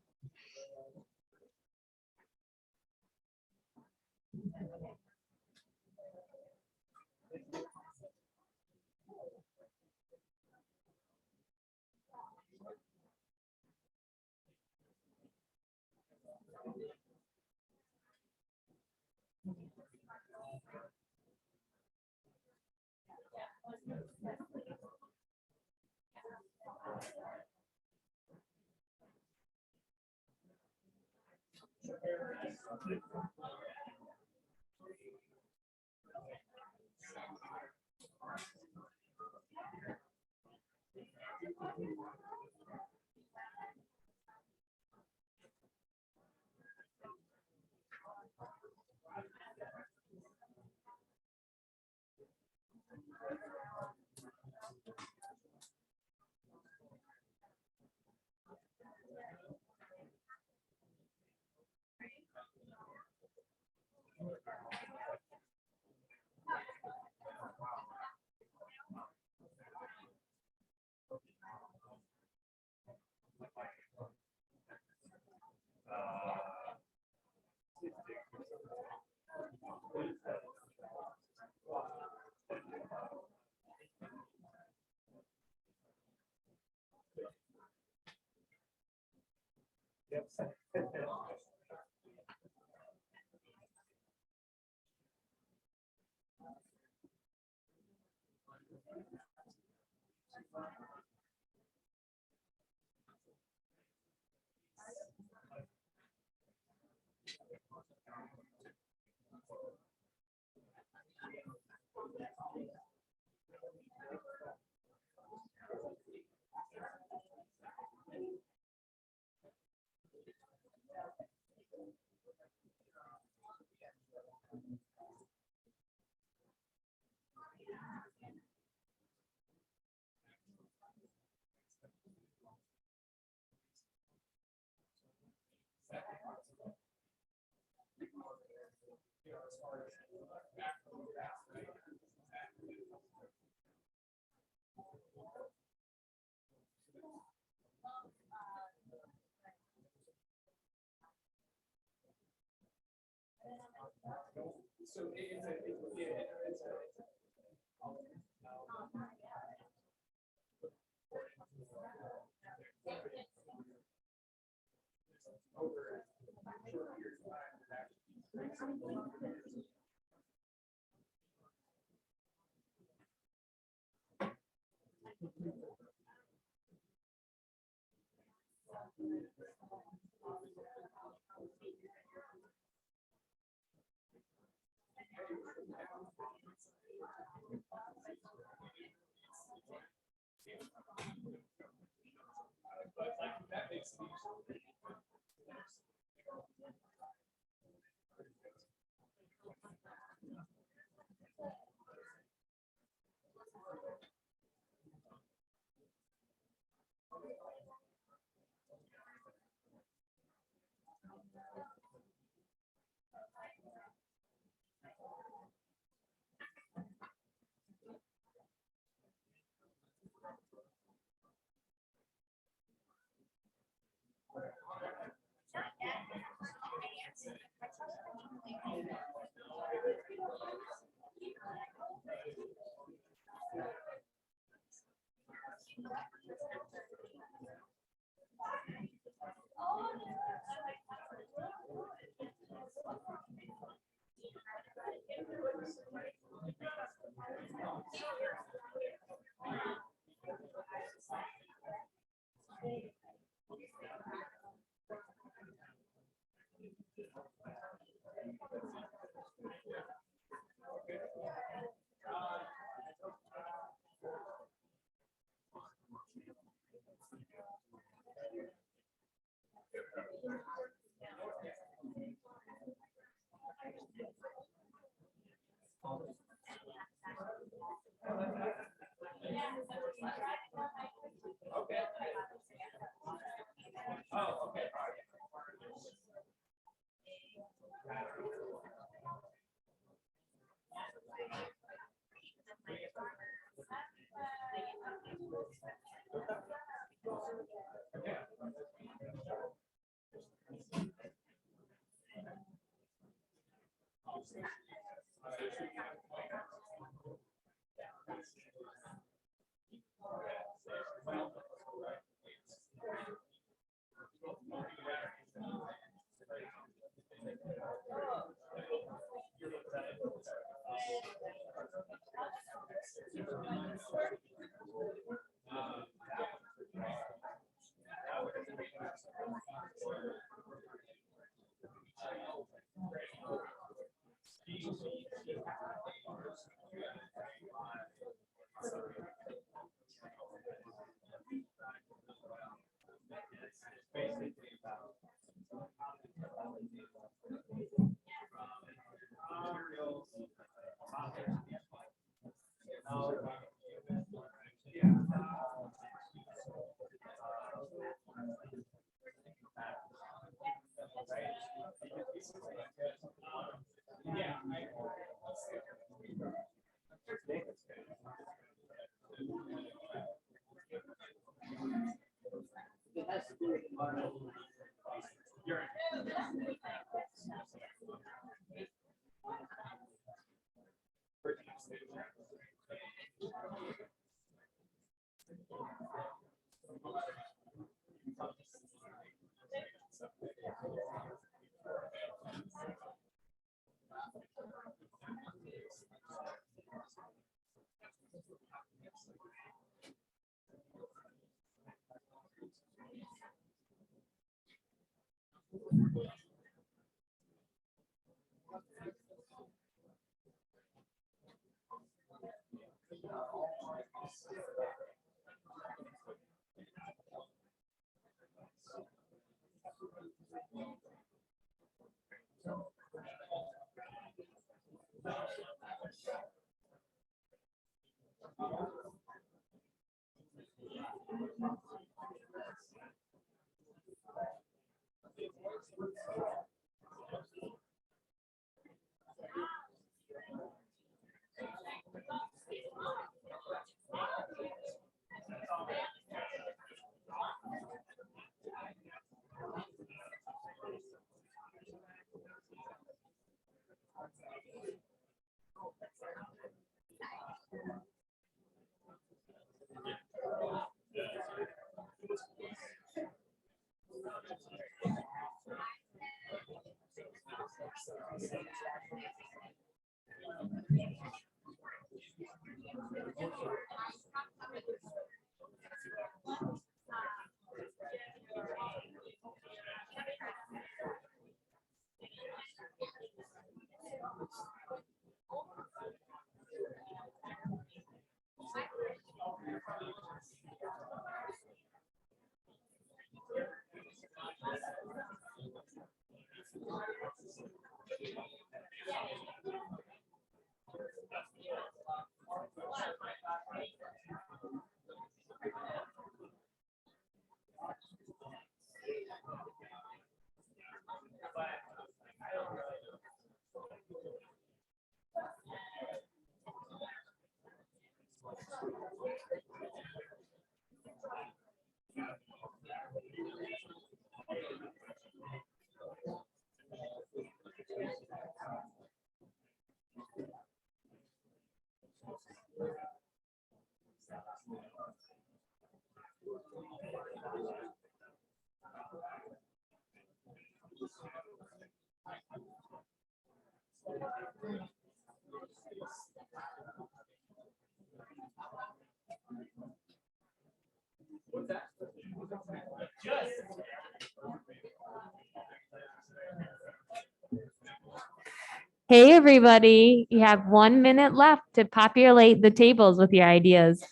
Hey, everybody, you have 1 minute left to populate the tables with your ideas.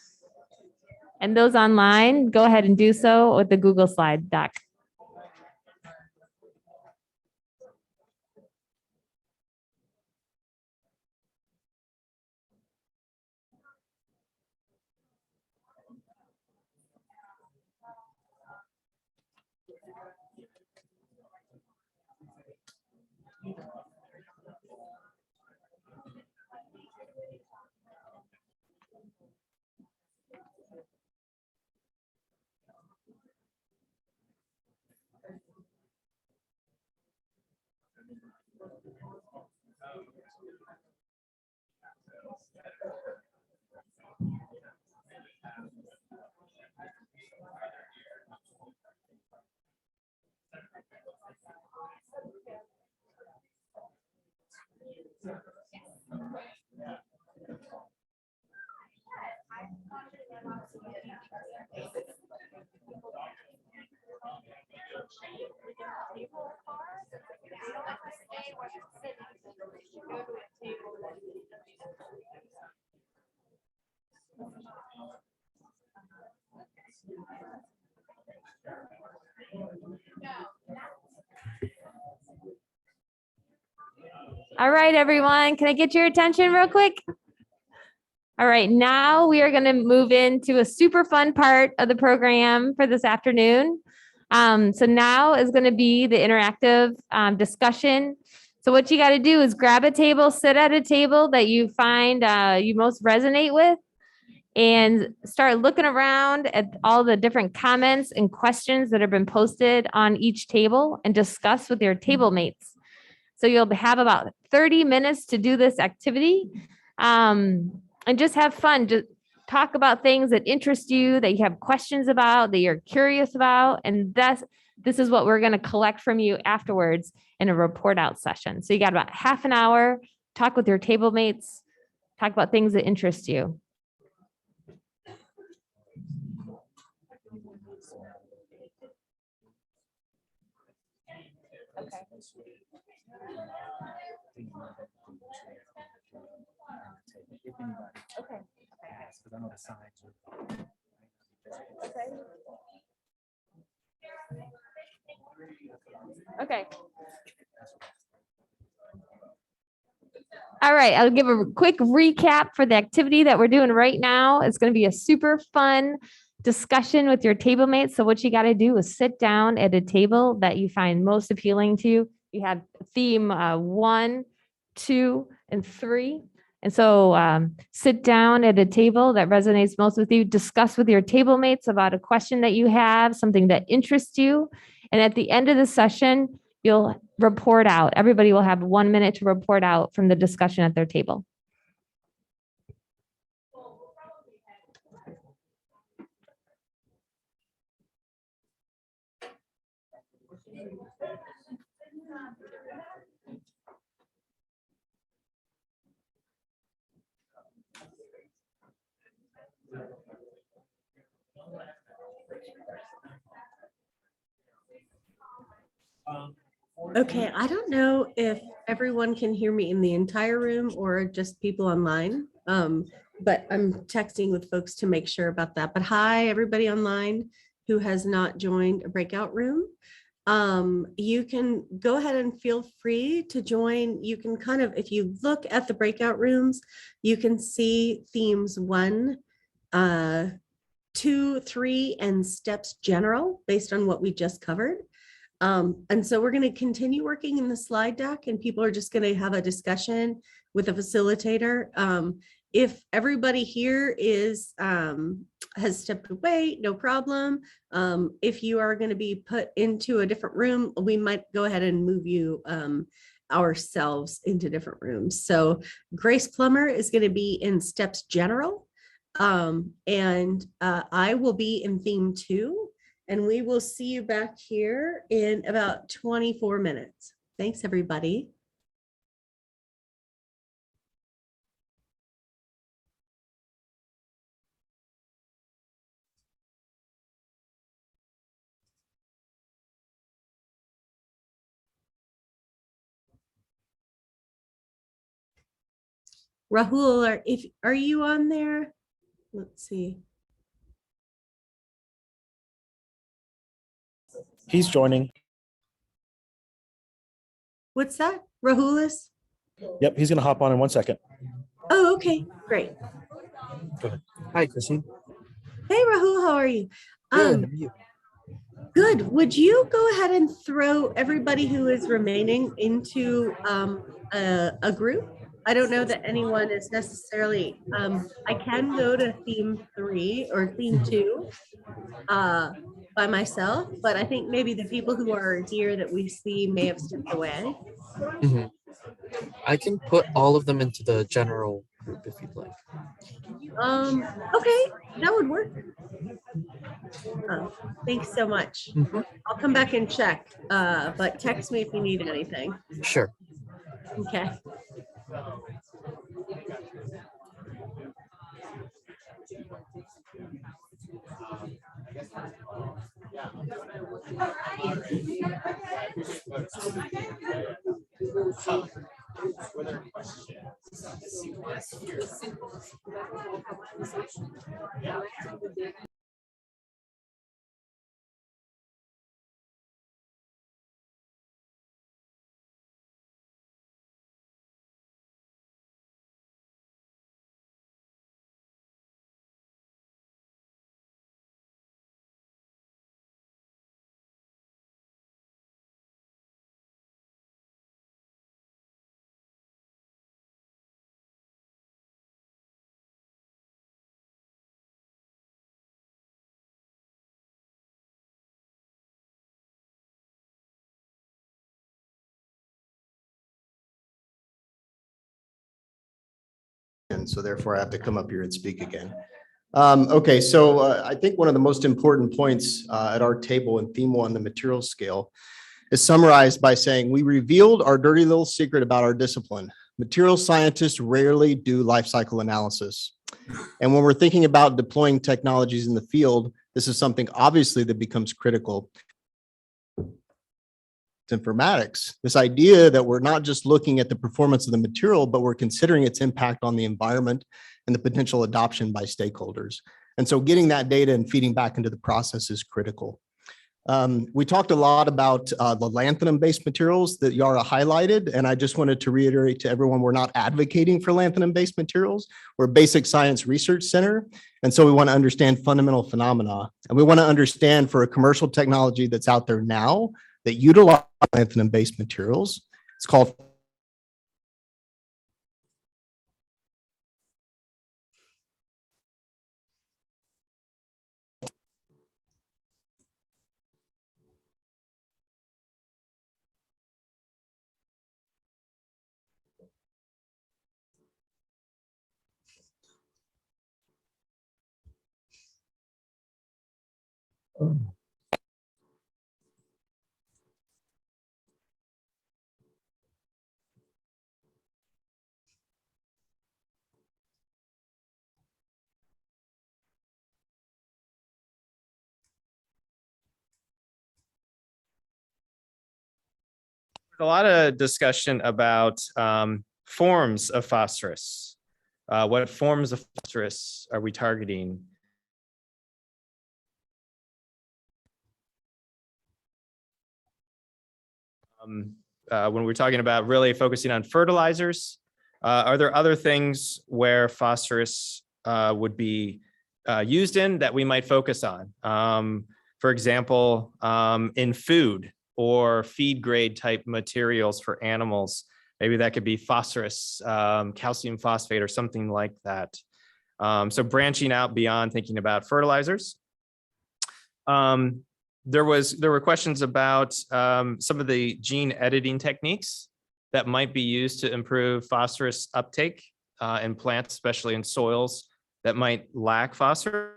And those online, go ahead and do so with the Google slide deck. All right, everyone, can I get your attention real quick? All right, now we are going to move into a super fun part of the program for this afternoon. So now is going to be the interactive discussion. So what you got to do is grab a table, sit at a table that you find you most resonate with, and start looking around at all the different comments and questions that have been posted on each table and discuss with your table mates. So you'll have about 30 minutes to do this activity, and just have fun. Just talk about things that interest you, that you have questions about, that you're curious about. And this is what we're going to collect from you afterwards in a report out session. So you got about half an hour, talk with your table mates, talk about things that interest you. Okay. Okay. All right, I'll give a quick recap for the activity that we're doing right now. It's going to be a super fun discussion with your table mates. So what you got to do is sit down at a table that you find most appealing to you. You have theme 1, 2, and 3. And so sit down at a table that resonates most with you. Discuss with your table mates about a question that you have, something that interests you. And at the end of the session, you'll report out. Everybody will have 1 minute to report out from the discussion at their table.
Okay, I don't know if everyone can hear me in the entire room or just people online. But I'm texting with folks to make sure about that. But hi, everybody online who has not joined a breakout room. You can go ahead and feel free to join. You can kind of, if you look at the breakout rooms, you can see themes 1, 2, 3, and steps general based on what we just covered. And so we're going to continue working in the slide deck, and people are just going to have a discussion with a facilitator. If everybody here is has stepped away, no problem. If you are going to be put into a different room, we might go ahead and move you ourselves into different rooms. So Grace Plummer is going to be in steps general, and I will be in theme 2. And we will see you back here in about 24 minutes. Thanks, everybody. Rahul, are you on there? Let's see.
He's joining.
What's that? Rahul is?
Yep, he's going to hop on in 1 second.
Oh, okay, great.
Go ahead. Hi, Christine.
Hey, Rahul, how are you?
Good. How are you?
Good. Would you go ahead and throw everybody who is remaining into a group? I don't know that anyone is necessarily, I can go to theme 3 or theme 2 by myself, but I think maybe the people who are here that we see may have stepped away.
Mhm. I can put all of them into the general group if you'd like.
Okay, that would work. Thanks so much. I'll come back and check, but text me if you need anything.
Sure.
Okay.
Were there questions?
and so therefore I have to come up here and speak again. Okay, so I think one of the most important points at our table in theme 1, the material scale, is summarized by saying we revealed our dirty little secret about our discipline. Material scientists rarely do life cycle analysis. And when we're thinking about deploying technologies in the field, this is something obviously that becomes critical. Informatics, this idea that we're not just looking at the performance of the material, but we're considering its impact on the environment and the potential adoption by stakeholders. And so getting that data and feeding back into the process is critical. We talked a lot about the lanthanum-based materials that Yara highlighted, and I just wanted to reiterate to everyone, we're not advocating for lanthanum-based materials. We're a basic science research center, and so we want to understand fundamental phenomena. And we want to understand for a commercial technology that's out there now that utilize lanthanum-based materials. It's called
A lot of discussion about forms of phosphorus. What forms of phosphorus are we targeting? When we're talking about really focusing on fertilizers, are there other things where phosphorus would be used in that we might focus on? For example, in food or feed grade type materials for animals. Maybe that could be phosphorus, calcium phosphate, or something like that. So branching out beyond thinking about fertilizers. There were questions about some of the gene editing techniques that might be used to improve phosphorus uptake in plants, especially in soils that might lack phosphorus.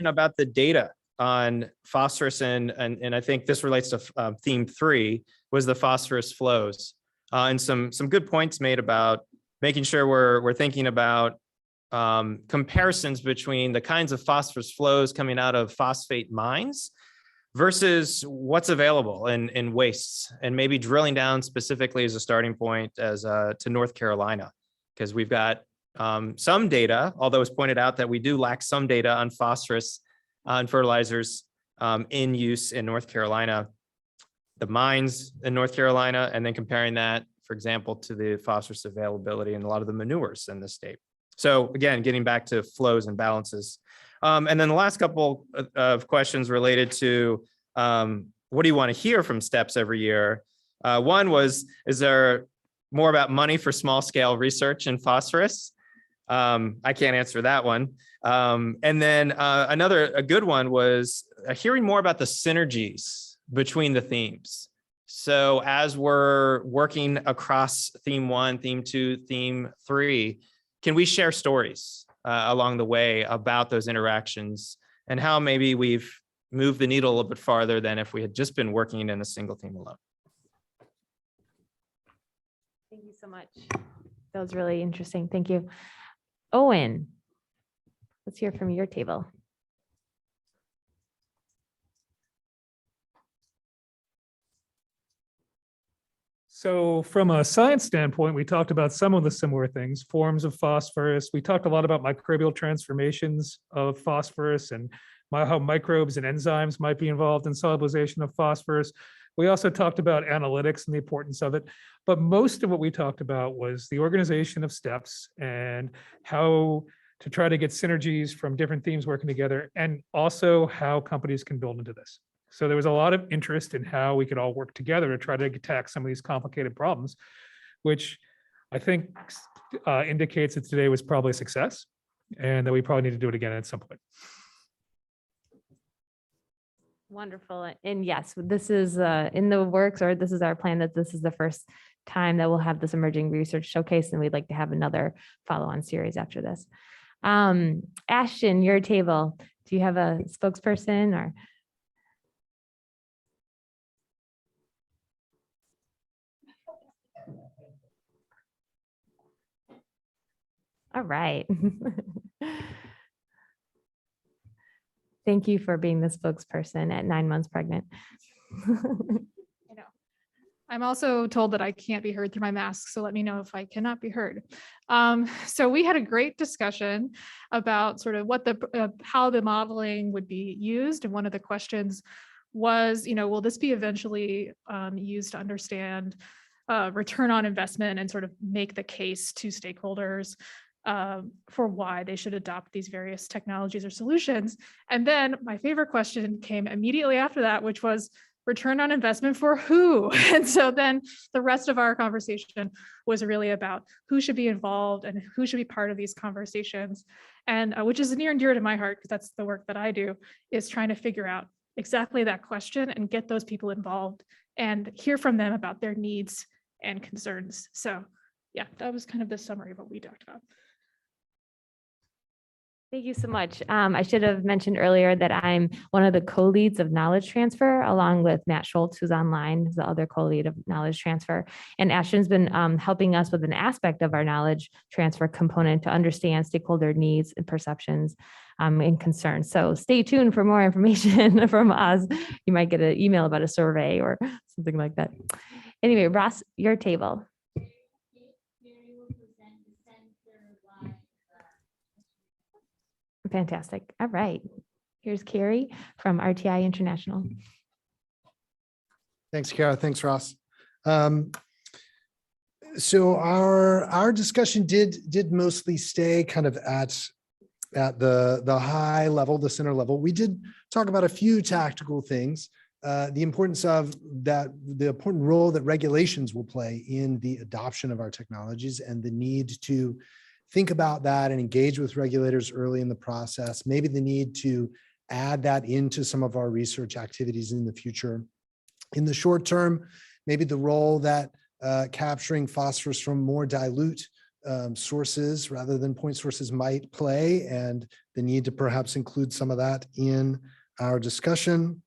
About the data on phosphorus and I think this relates to theme 3 was the phosphorus flows and some good points made about making sure we're thinking about comparisons between the kinds of phosphorus flows coming out of phosphate mines versus what's available in wastes, and maybe drilling down specifically as a starting point as to North Carolina, because we've got some data, although it's pointed out that we do lack some data on phosphorus on fertilizers in use in North Carolina, the mines in North Carolina, and then comparing that, for example, to the phosphorus availability in a lot of the manures in the state. So again, getting back to flows and balances. And then the last couple of questions related to what do you want to hear from STEPS every year? One was, is there more about money for small scale research in phosphorus? I can't answer that one. And then a good one was hearing more about the synergies between the themes. So as we're working across theme 1, theme 2, theme 3, can we share stories along the way about those interactions and how maybe we've moved the needle a little bit farther than if we had just been working in a single theme alone?
Thank you so much. That was really interesting. Thank you. Owen, let's hear from your table.
So from a science standpoint, we talked about some of the similar things, forms of phosphorus. We talked a lot about microbial transformations of phosphorus and how microbes and enzymes might be involved in solubilization of phosphorus. We also talked about analytics and the importance of it. But most of what we talked about was the organization of steps and how to try to get synergies from different themes working together, and also how companies can build into this. So there was a lot of interest in how we could all work together to try to attack some of these complicated problems, which I think indicates that today was probably a success and that we probably need to do it again at some point.
Wonderful. And yes, this is in the works, or this is our plan that this is the first time that we'll have this emerging research showcase, and we'd like to have another follow-on series after this. Ashton, your table, do you have a spokesperson or? All right. Thank you for being the spokesperson at 9 months pregnant.
I'm also told that I can't be heard through my mask, so let me know if I cannot be heard. So we had a great discussion about sort of what how the modeling would be used, and one of the questions was, will this be eventually used to understand return on investment and sort of make the case to stakeholders for why they should adopt these various technologies or solutions. And then my favorite question came immediately after that, which was return on investment for who? And so then the rest of our conversation was really about who should be involved and who should be part of these conversations. And which is near and dear to my heart, because that's the work that I do, is trying to figure out exactly that question and get those people involved and hear from them about their needs and concerns. So yeah, that was kind of the summary of what we talked about.
Thank you so much. I should have mentioned earlier that I'm one of the co-leads of knowledge transfer, along with Matt Schultz, who's online, who's the other co-lead of knowledge transfer. And Ashton's been helping us with an aspect of our knowledge transfer component to understand stakeholder needs and perceptions and concerns. So stay tuned for more information from us. You might get an email about a survey or something like that. Anyway, Ross, your table. Fantastic. All right. Here's Carrie from RTI International.
Thanks, Kara. Thanks, Ross. So our discussion did mostly stay kind of at the high level, the center level. We did talk about a few tactical things, the importance of that, the important role that regulations will play in the adoption of our technologies, and the need to think about that and engage with regulators early in the process, maybe the need to add that into some of our research activities in the future. In the short term, maybe the role that capturing phosphorus from more dilute sources rather than point sources might play, and the need to perhaps include some of that in our discussion.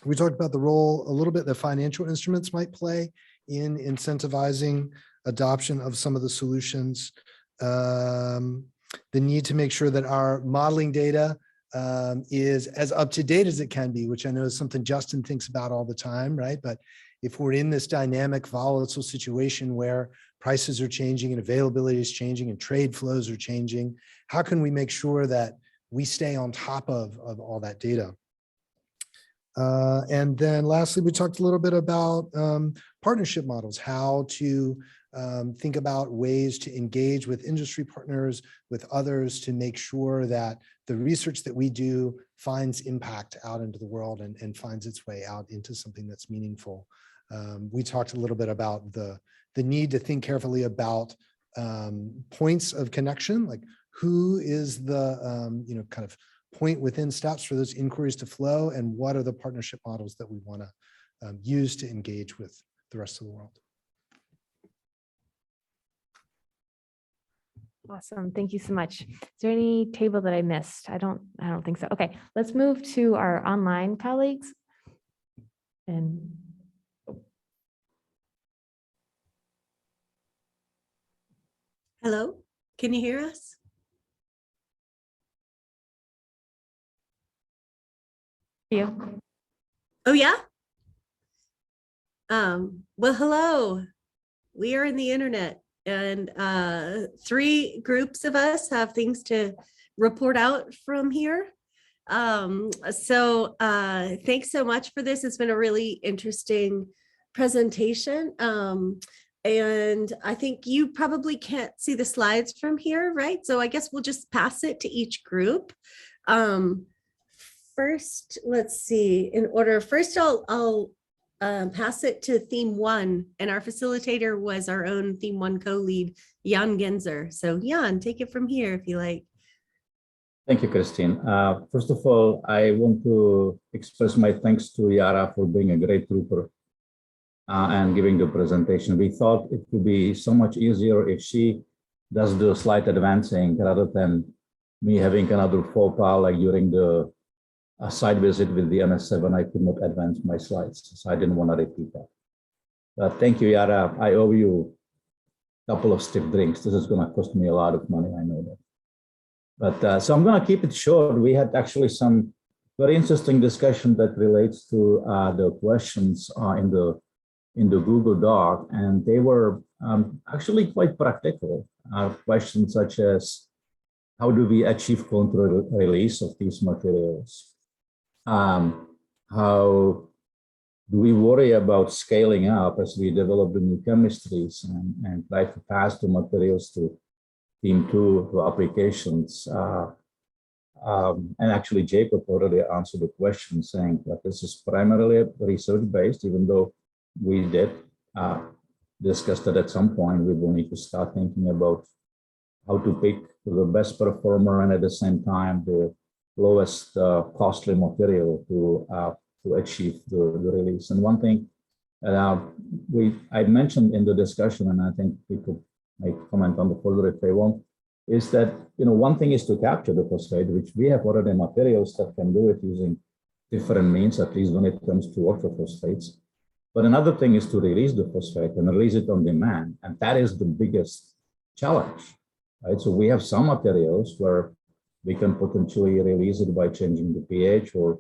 We talked about the role a little bit that financial instruments might play in incentivizing adoption of some of the solutions. The need to make sure that our modeling data is as up to date as it can be, which I know is something Justin thinks about all the time, right? But if we're in this dynamic, volatile situation where prices are changing and availability is changing and trade flows are changing, how can we make sure that we stay on top of all that data? And then lastly, we talked a little bit about partnership models, how to think about ways to engage with industry partners, with others, to make sure that the research that we do finds impact out into the world and finds its way out into something that's meaningful. We talked a little bit about the need to think carefully about points of connection, like who is the kind of point within steps for those inquiries to flow, and what are the partnership models that we want to use to engage with the rest of the world.
Awesome. Thank you so much. Is there any table that I missed? I don't think so. Okay, let's move to our online colleagues. And
hello, can you hear us?
you.
Oh yeah? Well, hello. We are in the internet, and 3 groups of us have things to report out from here. Thanks so much for this. It's been a really interesting presentation. And I think you probably can't see the slides from here, right? So I guess we'll just pass it to each group. First, let's see, in order. First, I'll pass it to theme 1, and our facilitator was our own theme 1 co-lead, Jan Genzer. So Jan, take it from here if you like.
Thank you, Christine. First of all, I want to express my thanks to Yara for being a great trooper and giving the presentation. We thought it would be so much easier if she does the slide advancing rather than me having another faux pas like during the site visit with the MS7. I could not advance my slides, so I didn't want to repeat that. But thank you, Yara. I owe you a couple of stiff drinks. This is going to cost me a lot of money, I know that. But so I'm going to keep it short. We had actually some very interesting discussion that relates to the questions in the Google Doc, and they were actually quite practical. Questions such as, how do we achieve controlled release of these materials? How do we worry about scaling up as we develop the new chemistries and try to pass the materials to Team 2 to applications? And actually, Jacob already answered the question saying that this is primarily research-based, even though we did discuss that at some point we will need to start thinking about how to pick the best performer and at the same time the lowest costly material to achieve the release. And one thing I mentioned in the discussion, and I think people may comment on the further if they want, is that one thing is to capture the phosphate, which we have already materials that can do it using different means, at least when it comes to orthophosphates. But another thing is to release the phosphate and release it on demand, and that is the biggest challenge, right? So we have some materials where we can potentially release it by changing the pH, or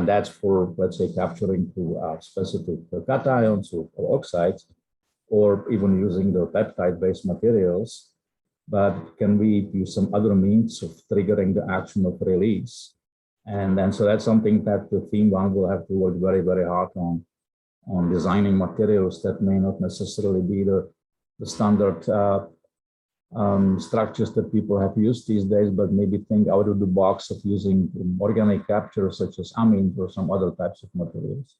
that's for, let's say, capturing to specific cations or oxides, or even using the peptide-based materials. But can we use some other means of triggering the action of release? And so that's something that the Theme 1 will have to work very, very hard on designing materials that may not necessarily be the standard structures that people have used these days, but maybe think out of the box of using organic capture such as amines or some other types of materials.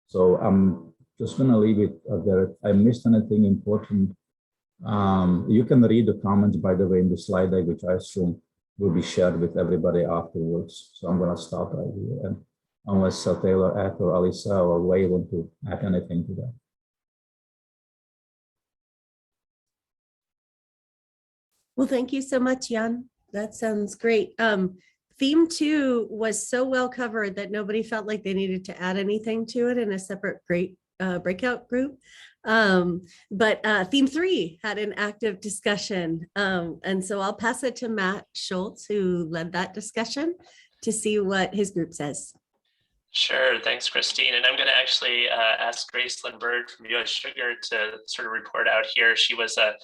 So I'm just going to leave it there. If I missed anything important, you can read the comments, by the way, in the slide deck, which I assume will be shared with everybody afterwards. So I'm going to stop right here. And unless Taylor, Ed, or Alisa or Wei want to add anything to that.
Well, thank you so much, Jan. That sounds great. Theme 2 was so well covered that nobody felt like they needed to add anything to it in a separate breakout group. But Theme 3 had an active discussion. And so I'll pass it to Matt Schultz, who led that discussion, to see what his group says.
Sure, thanks, Christine. And I'm going to actually ask Gracelyn Bird from US Sugar to sort of report out here. She was a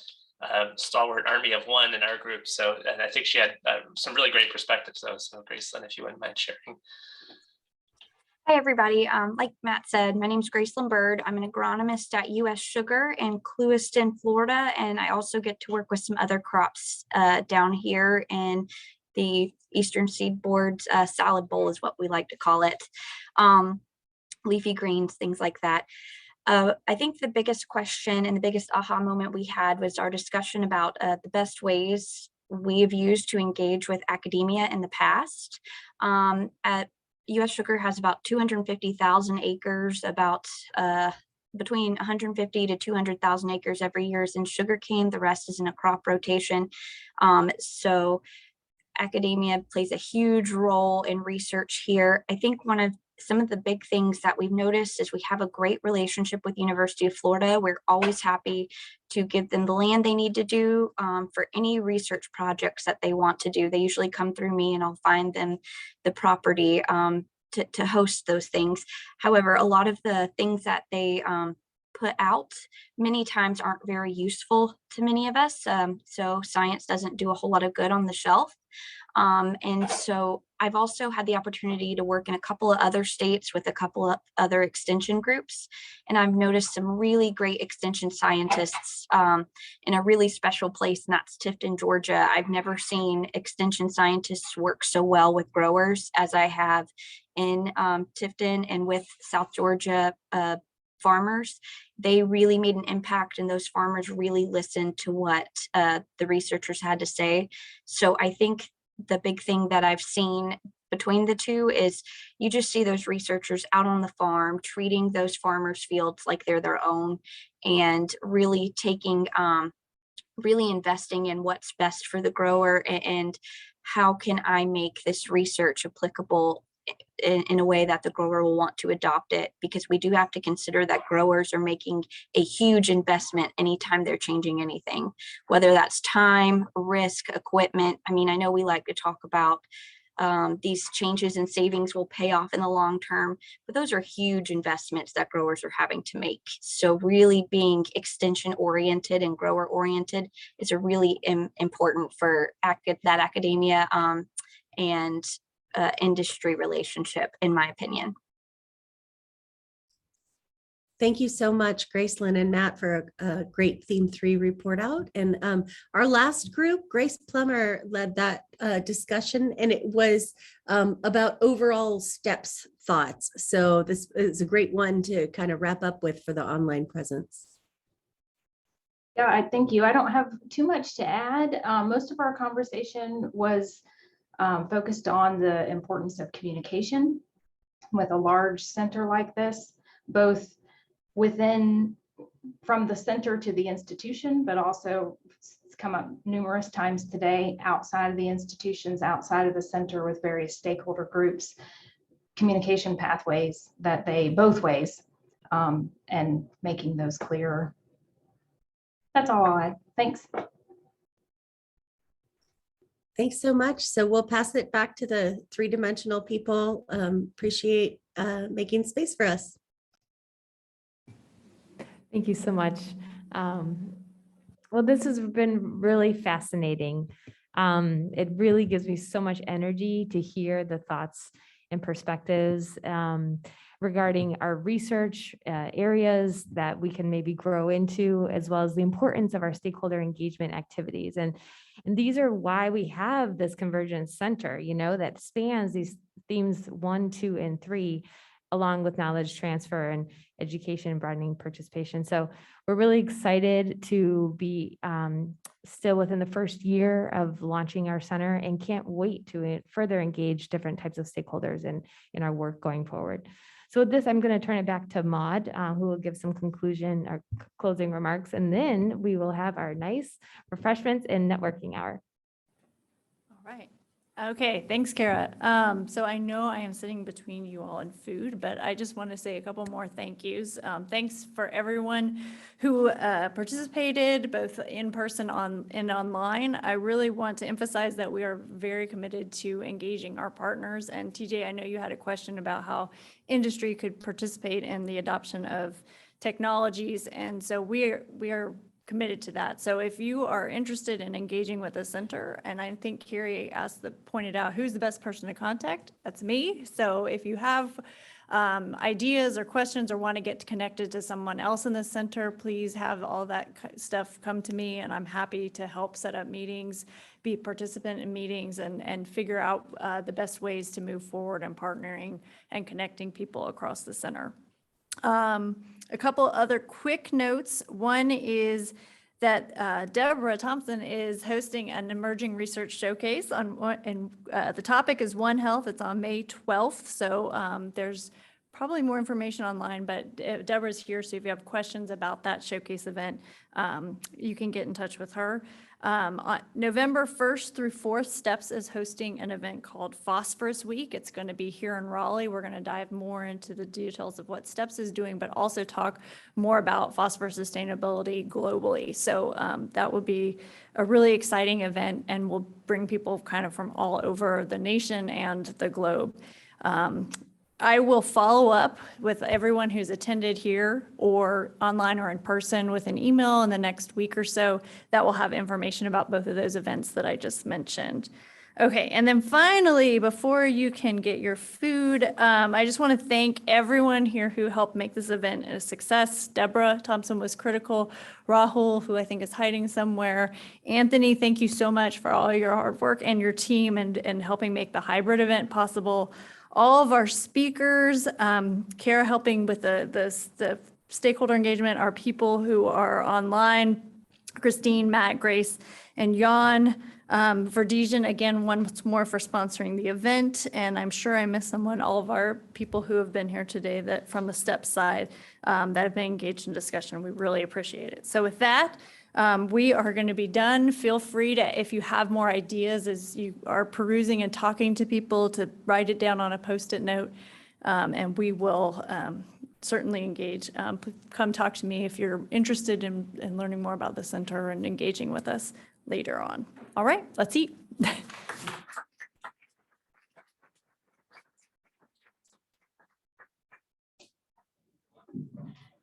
stalwart army of one in our group. So, and I think she had some really great perspectives though. So Gracelyn, if you wouldn't mind sharing.
Hi, everybody. Like Matt said, my name is Gracelyn Bird. I'm an agronomist at US Sugar in Clewiston, Florida. And I also get to work with some other crops down here in the Eastern Seed Board's salad bowl is what we like to call it. Leafy greens, things like that. I think the biggest question and the biggest aha moment we had was our discussion about the best ways we've used to engage with academia in the past. At US Sugar has about 250,000 acres, about between 150 to 200,000 acres every year is in sugarcane. The rest is in a crop rotation. So academia plays a huge role in research here. I think some of the big things that we've noticed is we have a great relationship with University of Florida. We're always happy to give them the land they need to do for any research projects that they want to do. They usually come through me and I'll find them the property to host those things. However, a lot of the things that they put out many times aren't very useful to many of us. So science doesn't do a whole lot of good on the shelf. And so I've also had the opportunity to work in a couple of other states with a couple of other extension groups. And I've noticed some really great extension scientists in a really special place, and that's Tifton, Georgia. I've never seen extension scientists work so well with growers as I have in Tifton and with South Georgia farmers. They really made an impact, and those farmers really listened to what the researchers had to say. So I think the big thing that I've seen between the two is you just see those researchers out on the farm treating those farmers' fields like they're their own, and really taking really investing in what's best for the grower and how can I make this research applicable in a way that the grower will want to adopt it, because we do have to consider that growers are making a huge investment anytime they're changing anything, whether that's time, risk, equipment. I mean, I know we like to talk about these changes and savings will pay off in the long term, but those are huge investments that growers are having to make. So really being extension oriented and grower oriented is a really important for that academia and industry relationship, in my opinion.
Thank you so much, Gracelyn and Matt, for a great Theme 3 report out. And our last group, Grace Plummer led that discussion, and it was about overall steps thoughts. So this is a great one to kind of wrap up with for the online presence.
Yeah, thank you. I don't have too much to add. Most of our conversation was focused on the importance of communication with a large center like this, both from the center to the institution, but also it's come up numerous times today outside of the institutions, outside of the center with various stakeholder groups, communication pathways that they both ways, and making those clearer. That's all I'll add. Thanks.
Thanks so much. So we'll pass it back to the three-dimensional people. Appreciate making space for us.
Thank you so much. Well, this has been really fascinating. It really gives me so much energy to hear the thoughts and perspectives regarding our research areas that we can maybe grow into, as well as the importance of our stakeholder engagement activities. And these are why we have this Convergence Center, that spans these themes 1, 2, and 3, along with knowledge transfer and education and broadening participation. So we're really excited to be still within the first year of launching our center, and can't wait to further engage different types of stakeholders in our work going forward. So with this, I'm going to turn it back to Maud, who will give some conclusion or closing remarks, and then we will have our nice refreshments and networking hour.
All right. Okay, thanks, Kara. So I know I am sitting between you all and food, but I just want to say a couple more thank yous. Thanks for everyone who participated, both in person and online. I really want to emphasize that we are very committed to engaging our partners. And TJ, I know you had a question about how industry could participate in the adoption of technologies, and so we are committed to that. So if you are interested in engaging with the center, and I think Carrie pointed out who's the best person to contact, that's me. So if you have ideas or questions or want to get connected to someone else in the center, please have all that stuff come to me, and I'm happy to help set up meetings, be a participant in meetings, and figure out the best ways to move forward and partnering and connecting people across the center. A couple other quick notes. One is that Deborah Thompson is hosting an emerging research showcase and the topic is One Health. It's on May 12th. So there's probably more information online, but Deborah's here. So if you have questions about that showcase event, you can get in touch with her. On November 1st through 4th, STEPS is hosting an event called Phosphorus Week. It's going to be here in Raleigh. We're going to dive more into the details of what STEPS is doing, but also talk more about phosphorus sustainability globally. So that will be a really exciting event, and will bring people kind of from all over the nation and the globe. I will follow up with everyone who's attended here or online or in person with an email in the next week or so that will have information about both of those events that I just mentioned. Okay, and then finally, before you can get your food, I just want to thank everyone here who helped make this event a success. Deborah Thompson was critical. Rahul, who I think is hiding somewhere. Anthony, thank you so much for all your hard work and your team and helping make the hybrid event possible. All of our speakers, Kara helping with the stakeholder engagement, our people who are online, Christine, Matt, Grace, and Jan. Verdesian, again, once more for sponsoring the event. And I'm sure I missed someone, all of our people who have been here today that from the STEP side that have been engaged in discussion. We really appreciate it. So with that, we are going to be done. Feel free to, if you have more ideas as you are perusing and talking to people, to write it down on a Post-it note. And we will certainly engage. Come talk to me if you're interested in learning more about the center and engaging with us later on. All right, let's eat.